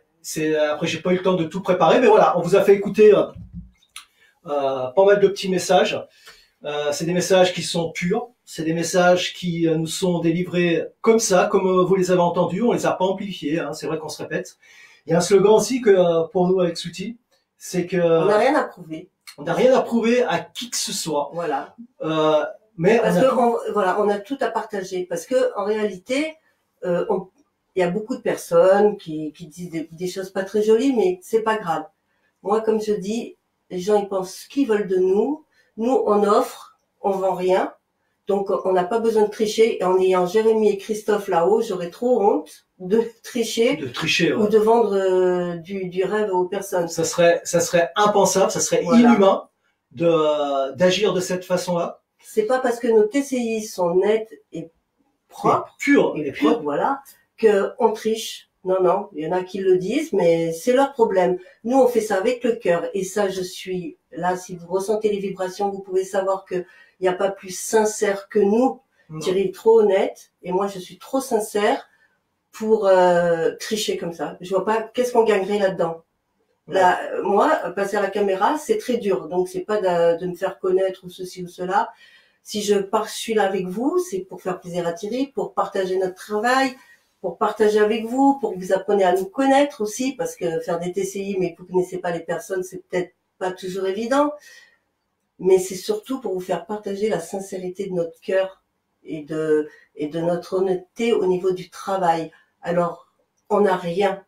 Après, j'ai pas eu le temps de tout préparer, mais voilà, on vous a fait écouter pas mal de petits messages. C'est des messages qui sont purs, c'est des messages qui nous sont délivrés comme ça, comme vous les avez entendus, on les a pas amplifiés, hein, c'est vrai qu'on se répète. Il y a un slogan aussi que pour nous avec Souti, c'est que On n'a rien à prouver. on n'a rien à prouver à qui que ce soit. Voilà. Euh, mais Parce on a que voilà, on a tout à partager. Parce que en réalité, il y a beaucoup de personnes qui disent des choses pas très jolies, mais c'est pas grave. Moi, comme je dis, les gens ils pensent ce qu'ils veulent de nous. Nous, on offre, on vend rien. Donc, on n'a pas besoin de tricher. Et en ayant Jérémy et Christophe là-haut, j'aurais trop honte de tricher tricher, ou ouais. de vendre du rêve aux personnes. Ça serait impensable, ça serait Voilà. inhumain d'agir de cette façon-là. C'est pas parce que nos TCI sont nets et propres Et purs, propre. voilà, que on triche. Non, non, il y en a qui le disent, mais c'est leur problème. Nous, on fait ça avec le cœur. Et ça, je suis là. Si vous ressentez les vibrations, vous pouvez savoir que il n'y a pas plus sincère que nous. Non. Thierry est trop honnête et moi, je suis trop sincère pour tricher comme ça. Je vois pas qu'est-ce qu'on gagnerait là-dedans. Là, moi, passer à la caméra, c'est très dur. Donc, c'est pas de me faire connaître ou ceci ou cela. Si je suis là avec vous, c'est pour faire plaisir à Thierry, pour partager notre travail, pour partager avec vous, pour que vous appreniez à nous connaître aussi, parce que faire des TCI, mais vous connaissez pas les personnes, c'est peut-être pas toujours évident. Mais c'est surtout pour vous faire partager la sincérité de notre cœur et de notre honnêteté au niveau du travail. Alors, on n'a rien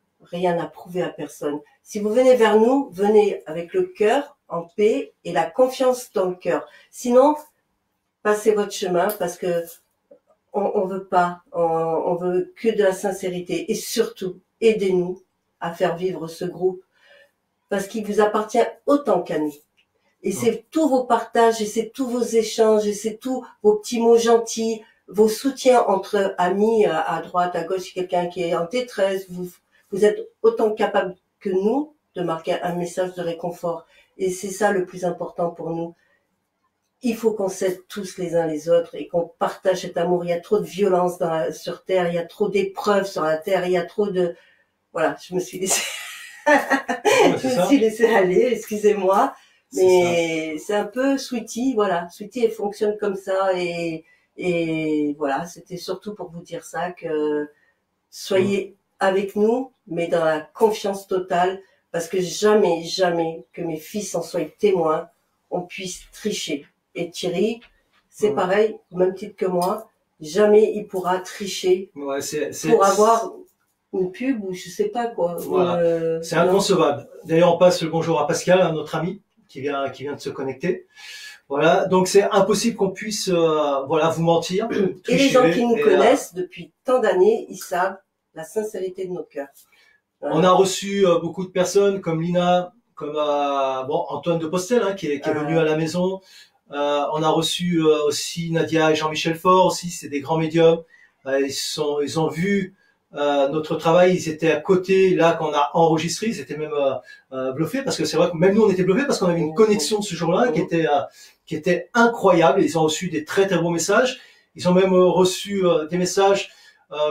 à prouver à personne. Si vous venez vers nous, venez avec le cœur en paix et la confiance dans le cœur. Sinon, passez votre chemin parce que on veut pas, on veut que de la sincérité et surtout aidez-nous à faire vivre ce groupe parce qu'il vous appartient autant qu'à nous. Et c'est tous vos partages et c'est tous vos échanges et c'est tous vos petits mots gentils, vos soutiens entre amis à droite, à gauche, quelqu'un qui est en détresse, vous êtes autant capable que nous de marquer un message de réconfort. Et c'est ça le plus important pour nous. Il faut qu'on s'aide tous les uns les autres et qu'on partage cet amour. Il y a trop de violence sur Terre, il y a trop d'épreuves sur la Terre, il y a trop de... Voilà, je me suis laissée... je me suis laissée aller, excusez-moi. Mais c'est un peu Sweetie, voilà. Sweetie, elle fonctionne comme ça et voilà, c'était surtout pour vous dire ça que soyez avec nous, mais dans la confiance totale, parce que jamais que mes fils en soient témoins, on puisse tricher. Et Thierry, c'est pareil, au même titre que moi, jamais il pourra tricher pour avoir une pub ou je sais pas quoi. Voilà. C'est inconcevable. D'ailleurs, on passe le bonjour à Pascal, à notre ami qui vient de se connecter. Voilà, donc c'est impossible qu'on puisse voilà vous mentir. Et les gens qui nous connaissent depuis tant d'années, ils savent la sincérité de nos cœurs. Voilà. On a reçu beaucoup de personnes comme Lina, comme Antoine de Postel qui est venu à la maison. On a reçu aussi Nadia et Jean-Michel Faure aussi, c'est des grands médiums. Ils ont vu notre travail, ils étaient à côté là qu'on a enregistré, ils étaient même bluffés parce que c'est vrai que même nous on était bluffés parce qu'on avait une connexion ce jour-là qui était incroyable. Ils ont reçu des très très beaux messages. Ils ont même reçu des messages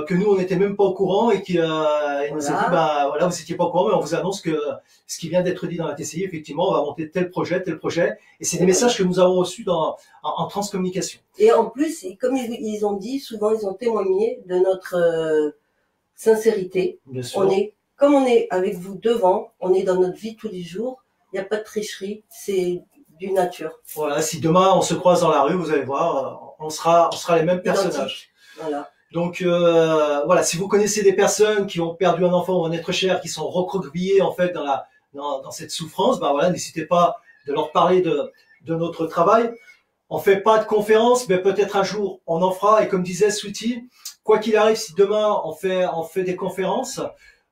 que nous on n'était même pas au courant et qui ils nous a dit voilà vous étiez pas au courant mais on vous annonce que ce qui vient d'être dit dans la TCI effectivement on va monter tel projet et c'est des messages que nous avons reçus en transcommunication. Et en plus comme ils ont dit souvent ils ont témoigné de notre sincérité. Bien sûr. Comme on est avec vous devant, on est dans notre vie tous les jours, il n'y a pas de tricherie, c'est du nature. Voilà, si demain on se croise dans la rue, vous allez voir, on sera les mêmes personnages. Voilà. Donc voilà, si vous connaissez des personnes qui ont perdu un enfant ou un être cher, qui sont recroquevillées en fait dans cette souffrance, voilà, n'hésitez pas de leur parler de notre travail. On fait pas de conférences, mais peut-être un jour on en fera. Et comme disait Sweetie, quoi qu'il arrive, si demain on fait des conférences,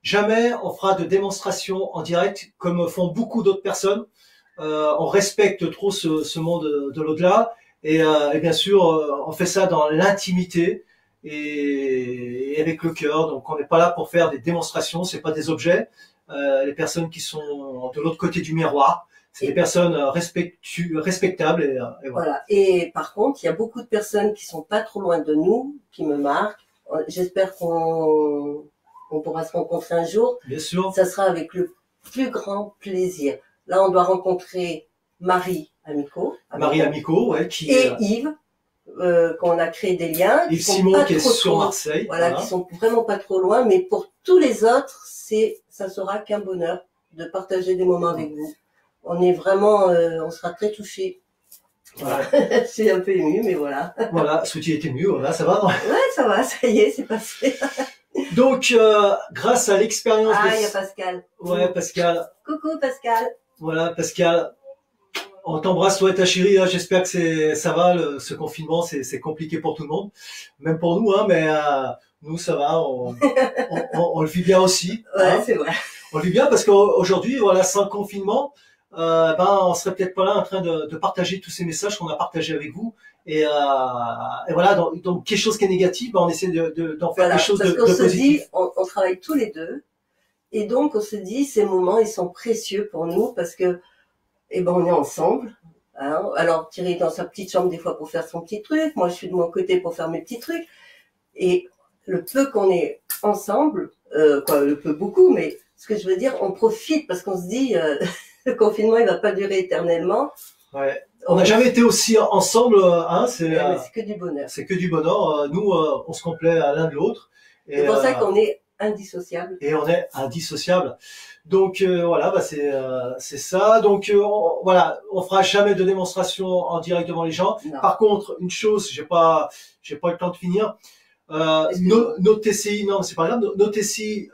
jamais on fera de démonstrations en direct comme font beaucoup d'autres personnes. On respecte trop ce monde de l'au-delà et bien sûr on fait ça dans l'intimité et avec le cœur. Donc on n'est pas là pour faire des démonstrations, c'est pas des objets. Les personnes qui sont de l'autre côté du miroir, C'est des personnes respectables et voilà. Voilà. Et par contre, il y a beaucoup de personnes qui sont pas trop loin de nous, qui me marquent. J'espère qu'on pourra se rencontrer un jour. Bien sûr. Ça sera avec le plus grand plaisir. Là, on doit rencontrer Marie Amico. Marie Amico, ouais, et Yves, qu'on a créé des liens. Yves Simon qui est sur Marseille. Voilà, qui sont vraiment pas trop loin. Mais pour tous les autres, ça sera qu'un bonheur de partager des moments avec vous. On est vraiment, on sera très touchés. Voilà. Je suis un peu émue, mais voilà. Voilà, Souti est ému, voilà, ça va, non? Ouais, ça va, ça y est, c'est passé. Donc, grâce à l'expérience il y a Pascal. Ouais, Pascal. Coucou, Pascal. Voilà, Pascal. On t'embrasse, toi et ta chérie, hein. J'espère que ça va, ce confinement, c'est compliqué pour tout le monde. Même pour nous, hein, mais nous, ça va, on le vit bien aussi. Ouais, hein. c'est vrai. On le vit bien parce qu'aujourd'hui, voilà, sans confinement, on serait peut-être pas là en train de partager tous ces messages qu'on a partagés avec vous. Et voilà, donc quelque chose qui est négatif, on essaie d'en faire quelque chose de positif. Se dit, on travaille tous les deux, et donc on se dit ces moments ils sont précieux pour nous parce que on est ensemble. Hein. Alors Thierry est dans sa petite chambre des fois pour faire son petit truc, moi je suis de mon côté pour faire mes petits trucs, et le peu qu'on est ensemble, le peu beaucoup, mais ce que je veux dire, on profite parce qu'on se dit le confinement il va pas durer éternellement. Ouais. On n'a jamais été aussi ensemble, hein, c'est que du bonheur. C'est que du bonheur. Nous, on se complaît à l'un de l'autre. C'est pour ça qu'on est indissociables. Et on est indissociables. Donc voilà, c'est ça. Donc voilà, on fera jamais de démonstration en direct devant les gens. Non. Par contre, une chose, j'ai pas eu le temps de finir. Nos TCI, non, c'est pas grave. Nos TCI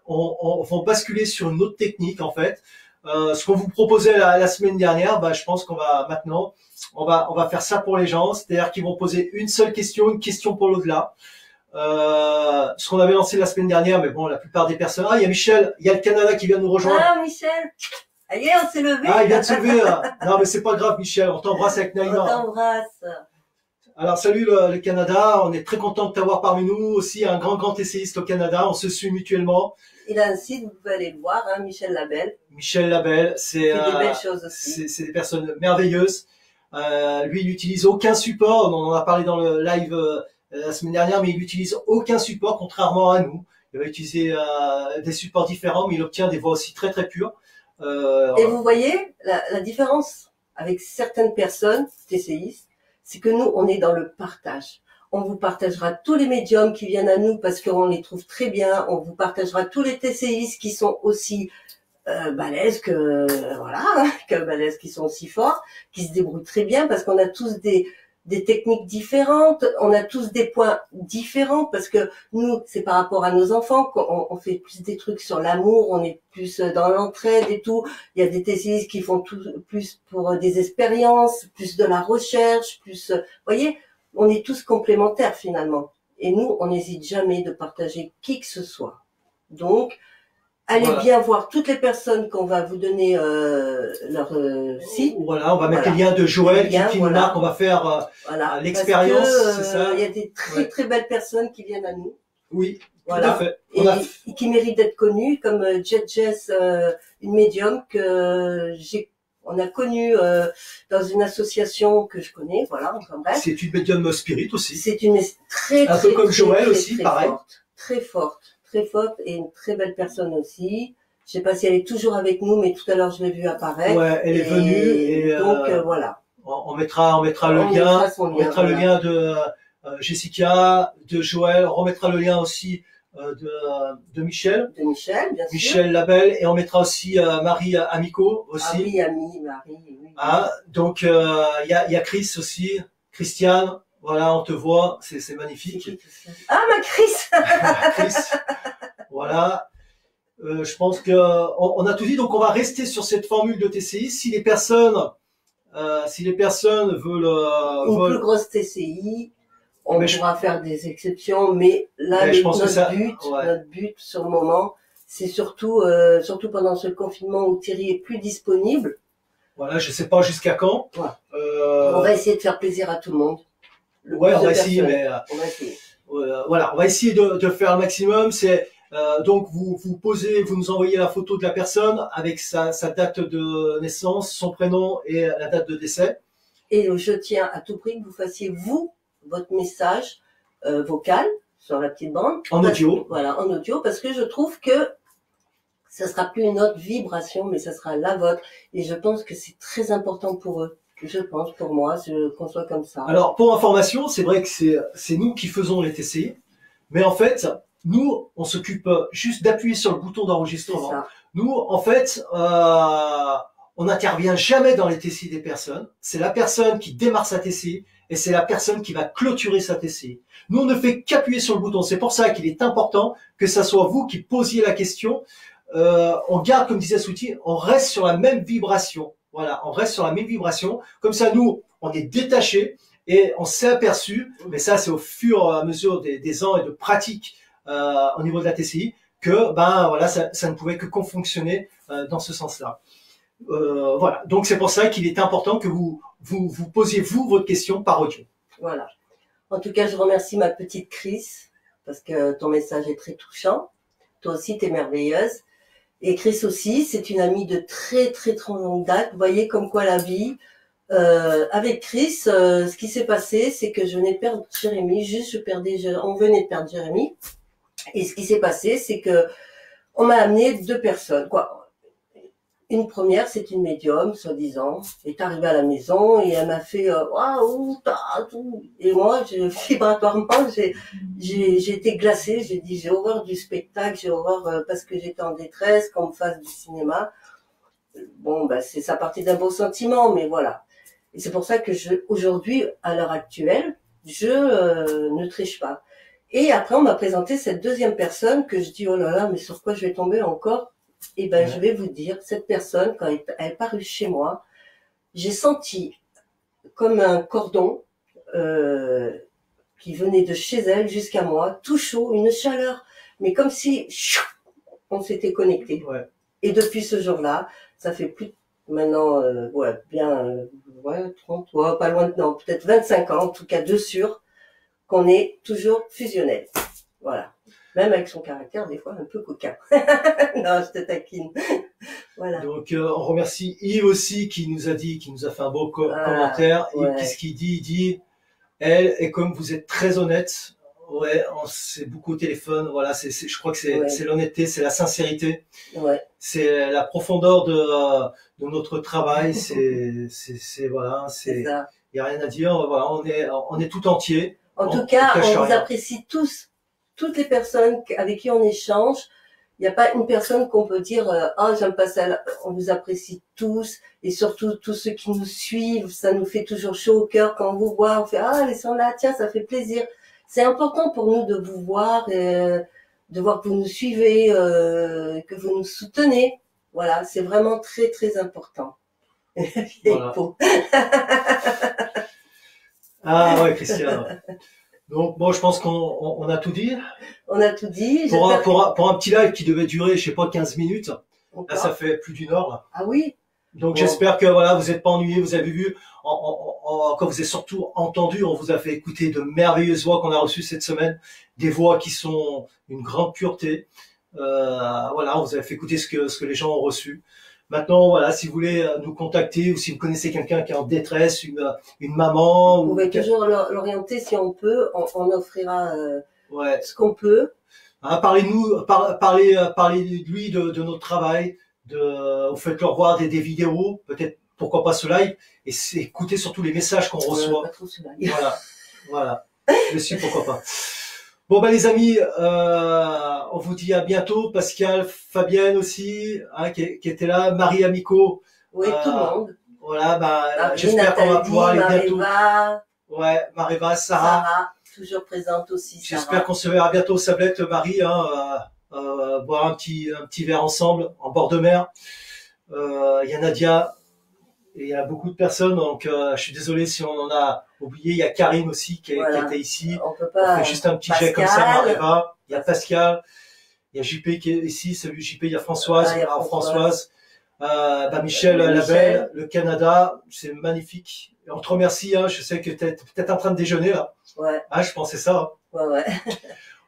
vont basculer sur une autre technique en fait. Ce qu'on vous proposait la semaine dernière, je pense qu'on va maintenant, on va faire ça pour les gens, c'est-à-dire qu'ils vont poser une seule question, une question pour l'au-delà. Ce qu'on avait lancé la semaine dernière, mais bon, la plupart des personnes. Ah, il y a Michel, il y a le Canada qui vient nous rejoindre. Ah, Michel. Allez, on s'est levé. Ah, il vient de se lever. Non, mais c'est pas grave, Michel. On t'embrasse avec Naïma. On t'embrasse. Alors, salut le Canada. On est très content de t'avoir parmi nous. Aussi, un grand TCiste au Canada. On se suit mutuellement. Il a un site, vous pouvez aller le voir, hein, Michel Labelle. Michel Labelle, c'est des belles choses aussi. C'est des personnes merveilleuses. Lui, il n'utilise aucun support. On en a parlé dans le live la semaine dernière, mais il n'utilise aucun support, contrairement à nous. Il va utiliser des supports différents, mais il obtient des voix aussi très très pures. Et vous voyez la différence avec certaines personnes TCistes, c'est que nous, on est dans le partage. On vous partagera tous les médiums qui viennent à nous parce qu'on les trouve très bien. On vous partagera tous les TCistes qui sont aussi balèzes balèzes, qui sont aussi forts, qui se débrouillent très bien parce qu'on a tous des techniques différentes, on a tous des points différents parce que nous, c'est par rapport à nos enfants qu'on fait plus des trucs sur l'amour, on est plus dans l'entraide et tout. Il y a des TCistes qui font tout plus pour des expériences, plus de la recherche, plus, voyez, on est tous complémentaires finalement. Et nous, on n'hésite jamais de partager qui que ce soit. Donc, allez bien voir toutes les personnes qu'on va vous donner leur site. Voilà, on va mettre les liens de Joël qui nous marque, on va faire l'expérience, c'est ça. Il y a des très belles personnes qui viennent à nous. Oui, voilà. Tout à fait. Et qui méritent d'être connues, comme Jet Jess, une médium que on a connue dans une association que je connais, voilà, enfin bref. C'est une médium spirit aussi. C'est une un peu comme Joël aussi, pareil. Très forte et une très belle personne aussi. Je sais pas si elle est toujours avec nous, mais tout à l'heure je l'ai vue apparaître. Ouais, elle est venue et donc voilà. On mettra le lien de Jessica, de Joël, on remettra le lien aussi de Michel. De Michel, bien sûr. Michel Labelle, et on mettra aussi Marie Amico aussi. Ah oui, Marie, oui. Ah, donc il y a Chris aussi, Christiane. Voilà, on te voit, c'est magnifique. Ah, ma Chris. Chris. Voilà. Je pense que on a tout dit, donc on va rester sur cette formule de TCI. Si les personnes veulent plus grosse TCI, on pourra faire des exceptions, mais là notre but sur le moment, c'est surtout pendant ce confinement où Thierry est plus disponible. Voilà, je sais pas jusqu'à quand. Ouais. On va essayer de faire plaisir à tout le monde. On va essayer, mais on va essayer. Voilà, on va essayer de faire le maximum. C'est Donc vous posez, vous nous envoyez la photo de la personne avec sa date de naissance, son prénom et la date de décès. Et je tiens à tout prix que vous fassiez, vous, votre message vocal sur la petite bande. En audio. Voilà, en audio, parce que je trouve que ça sera plus une autre vibration, mais ça sera la vôtre. Et je pense que c'est très important pour eux. Je pense, pour moi, je conçois comme ça. Alors, pour information, c'est vrai que c'est nous qui faisons les TCI, mais en fait, nous, on s'occupe juste d'appuyer sur le bouton d'enregistrement. Nous, en fait, on n'intervient jamais dans les TCI des personnes. C'est la personne qui démarre sa TCI et c'est la personne qui va clôturer sa TCI. Nous, on ne fait qu'appuyer sur le bouton. C'est pour ça qu'il est important que ça soit vous qui posiez la question. On garde, comme disait Souti, on reste sur la même vibration. Voilà, on reste sur la même vibration. Comme ça, nous, on est détaché et on s'est aperçu, mais ça, c'est au fur et à mesure des ans et de pratique au niveau de la TCI, que voilà, ça ne pouvait que fonctionner dans ce sens-là. Voilà, donc c'est pour ça qu'il est important que vous posiez votre question par audio. Voilà. En tout cas, je remercie ma petite Chris parce que ton message est très touchant. Toi aussi, t'es merveilleuse. Et Chris aussi, c'est une amie de très très très longue date. Vous voyez comme quoi la vie. Avec Chris, ce qui s'est passé, c'est que je venais de perdre Jérémy. On venait de perdre Jérémy. Et ce qui s'est passé, c'est que on m'a amené deux personnes, quoi. Une première, c'est une médium, soi-disant, est arrivée à la maison et elle m'a fait waouh, tout. Et moi, vibratoirement, j'ai été glacée. J'ai dit j'ai horreur du spectacle, j'ai horreur parce que j'étais en détresse, qu'on me fasse du cinéma. Bon, c'est ça partait d'un beau sentiment, mais voilà. Et c'est pour ça que aujourd'hui, à l'heure actuelle, je ne triche pas. Et après, on m'a présenté cette deuxième personne que je dis oh là là, mais sur quoi je vais tomber encore? Eh ben, je vais vous dire, cette personne, quand elle est parue chez moi, j'ai senti comme un cordon qui venait de chez elle jusqu'à moi, tout chaud, une chaleur, mais comme si on s'était connecté. Ouais. Et depuis ce jour-là, ça fait plus maintenant, 30, pas loin de, non, peut-être 25 ans, en tout cas de sûr, qu'on est toujours fusionnels. Voilà. Même avec son caractère, des fois, un peu coquin. Non, je te taquine. Voilà. Donc, on remercie Yves aussi, qui nous a fait un beau commentaire. Ouais. Et qu'est-ce qu'il dit? Il dit, elle, et comme vous êtes très honnête, ouais, on s'est beaucoup au téléphone, voilà, je crois que c'est l'honnêteté, c'est la sincérité. Ouais. C'est la profondeur de notre travail, voilà, il y a rien à dire, voilà, on est tout entier. En tout cas, on vous apprécie tous. Toutes les personnes avec qui on échange, il n'y a pas une personne qu'on peut dire j'aime pas ça. On vous apprécie tous et surtout tous ceux qui nous suivent, ça nous fait toujours chaud au cœur quand on vous voit. On fait ils sont là, tiens, ça fait plaisir. C'est important pour nous de vous voir, de voir que vous nous suivez, que vous nous soutenez. Voilà, c'est vraiment très très important. Voilà. Ah ouais, Christian. Donc bon, je pense qu'on a tout dit. On a tout dit. Pour un petit live qui devait durer, je sais pas, 15 minutes. Là, ça fait plus d'une heure. Là. Ah oui. Donc j'espère que voilà, vous n'êtes pas ennuyés, vous avez vu, quand vous avez surtout entendu, on vous a fait écouter de merveilleuses voix qu'on a reçues cette semaine, des voix qui sont une grande pureté. Voilà, on vous a fait écouter ce que les gens ont reçu. Maintenant, voilà, si vous voulez nous contacter ou si vous connaissez quelqu'un qui est en détresse, une maman, vous pouvez toujours l'orienter si on peut. On offrira ce qu'on peut. Hein, parlez-nous, parlez de lui, de notre travail. Vous faites-leur voir des vidéos, peut-être pourquoi pas ce live, et écoutez surtout les messages qu'on reçoit. Pas trop ce live. Voilà. Je suis pourquoi pas. Bon les amis, on vous dit à bientôt. Pascal, Fabienne aussi, hein, qui était là, Marie Amico. Oui, tout le monde. Voilà, j'espère qu'on va pouvoir aller bientôt. Ouais, Mariva, Sarah, toujours présente aussi. J'espère qu'on se verra bientôt au Sablette, Marie, boire un petit verre ensemble en bord de mer. Il y a Nadia et il y a beaucoup de personnes, donc je suis désolé si on en a oublié. Il y a Karine aussi qui était ici. On peut pas. On fait juste un petit jet comme ça, Mariva. Il y a Pascal, il y a JP qui est ici. Salut JP. Il y a Françoise, Françoise. Michel Labelle, le Canada, c'est magnifique. On te remercie. Hein, je sais que tu es peut-être en train de déjeuner là. Ouais. Je pensais ça. Ouais.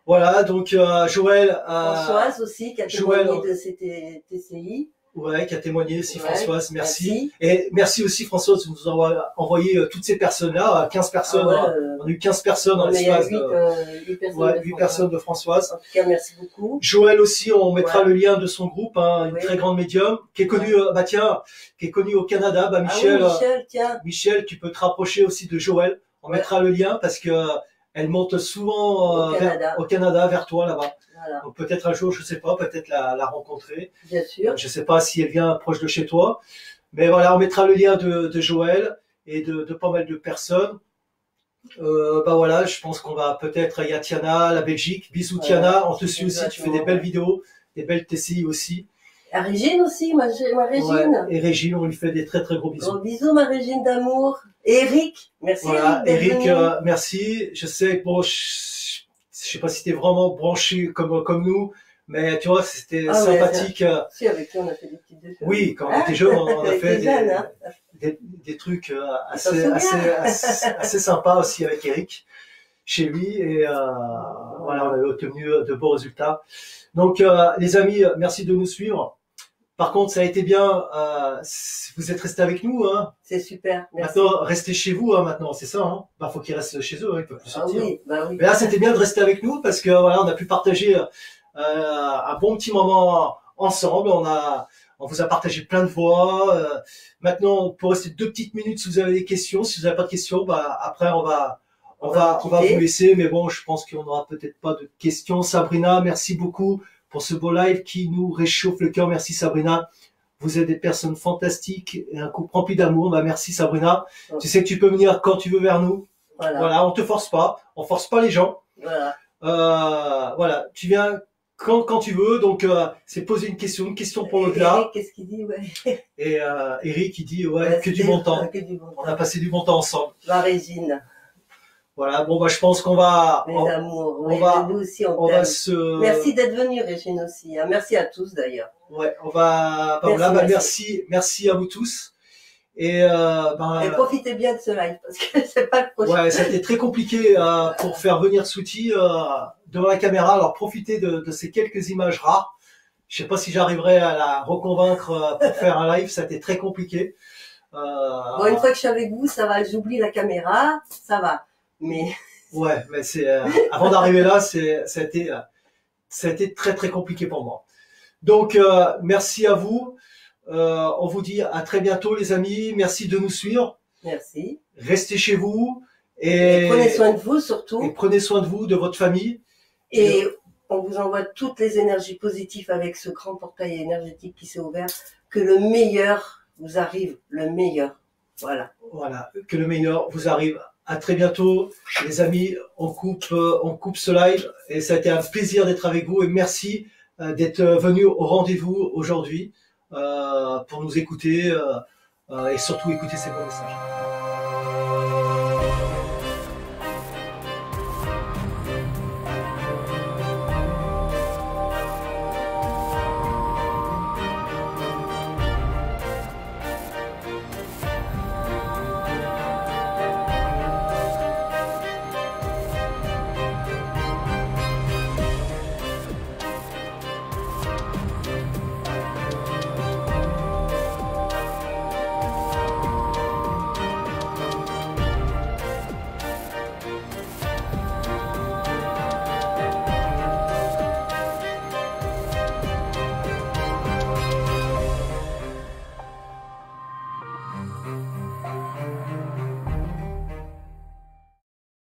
Voilà, donc Joël, Françoise aussi, qui a Joël, témoigné de ces TCI. ouais, qui a témoigné aussi, Ouais, Françoise, merci. Et merci aussi Françoise de nous avoir envoyé toutes ces personnes-là, 15 personnes, Ah ouais, on a eu 15 personnes dans mais il y a l'espace de 8 personnes, ouais, de 8 Françoise. personnes de Françoise. En tout cas, merci beaucoup. Joël aussi, on mettra Ouais. le lien de son groupe, hein, une Oui. très grande médium, qui est connue, bah tiens, qui est connue au Canada, bah Michel, Ah oui, Michel, tiens. Michel, tu peux te rapprocher aussi de Joël. On Ouais. mettra le lien parce que elle monte souvent au Canada, vers toi là-bas. Voilà, Donc peut-être un jour, je sais pas, peut-être la rencontrer. bien sûr. Je sais pas si elle vient proche de chez toi, mais voilà, on mettra le lien de Joël et de pas mal de personnes. Bah voilà, je pense qu'on va peut-être, il y a Tiana, la Belgique. Bisous Voilà. Tiana, on te suit aussi, tu fais des belles vidéos, des belles TCI aussi. À Régine aussi, ma Régine. Ouais. Et Régine, on lui fait des très très gros bisous. Gros bisous, ma Régine d'amour. Et Eric, merci Voilà, Eric. Eric, merci. Je sais que bon, je sais pas si t'es vraiment branché comme nous, mais tu vois, c'était sympathique. Si, avec qui on a fait des petites défaites. Oui, quand on était jeunes, on a fait jeunes, hein. des trucs assez sympas aussi avec Eric chez lui et voilà, on avait obtenu de beaux résultats. Donc les amis, merci de nous suivre. Par contre, ça a été bien. Vous êtes restés avec nous, hein. C'est super. Merci. Maintenant, restez chez vous, hein, maintenant, c'est ça. Hein. Bah, faut qu'ils restent chez eux, hein, ils peuvent plus sortir. Oui, bah oui. Mais là, c'était bien de rester avec nous parce que voilà, on a pu partager un bon petit moment ensemble. On vous a partagé plein de voix. Maintenant, on peut rester 2 petites minutes si vous avez des questions. Si vous n'avez pas de questions, bah après on va vous laisser. Mais bon, je pense qu'on n'aura peut-être pas de questions. Sabrina, merci beaucoup pour ce beau live qui nous réchauffe le cœur. Merci Sabrina. Vous êtes des personnes fantastiques et un couple rempli d'amour. Bah merci Sabrina. Ouais. Tu sais que tu peux venir quand tu veux vers nous. Voilà, on te force pas. On force pas les gens. Voilà. Voilà, tu viens quand tu veux. Donc c'est poser une question pour l'au-delà. Eric, qu'est-ce qu'il dit, ouais. Et Eric il dit ouais, que du bon temps. Que du bon temps. On a passé du bon temps ensemble. Ma Régine. Voilà, bon bah je pense qu'on va Mes amours. on Oui, va- nous aussi, on va t'aime. se Merci d'être venu, Régine aussi. Hein. Merci à tous d'ailleurs. ouais, on va bah, Merci, voilà, bah, merci. merci à vous tous. Et Et profitez bien de ce live parce que c'est pas le prochain. ouais, ça a été très compliqué pour faire venir Souti devant la caméra. Alors profitez de ces quelques images rares. Je sais pas si j'arriverai à la reconvaincre pour faire un live, ça a été très compliqué. Bon, une fois que je suis avec vous, ça va, j'oublie la caméra, ça va. Mais Ouais, mais c'est avant d'arriver là, ça a été très très compliqué pour moi. Donc merci à vous. On vous dit à très bientôt les amis. Merci de nous suivre. merci. Restez chez vous Et prenez soin de vous surtout. et prenez soin de vous, de votre famille. Et on vous envoie toutes les énergies positives avec ce grand portail énergétique qui s'est ouvert. Que le meilleur vous arrive, le meilleur. Voilà. Voilà, que le meilleur vous arrive. À très bientôt, les amis. On coupe ce live et ça a été un plaisir d'être avec vous et merci d'être venus au rendez-vous aujourd'hui pour nous écouter et surtout écouter ces beaux messages.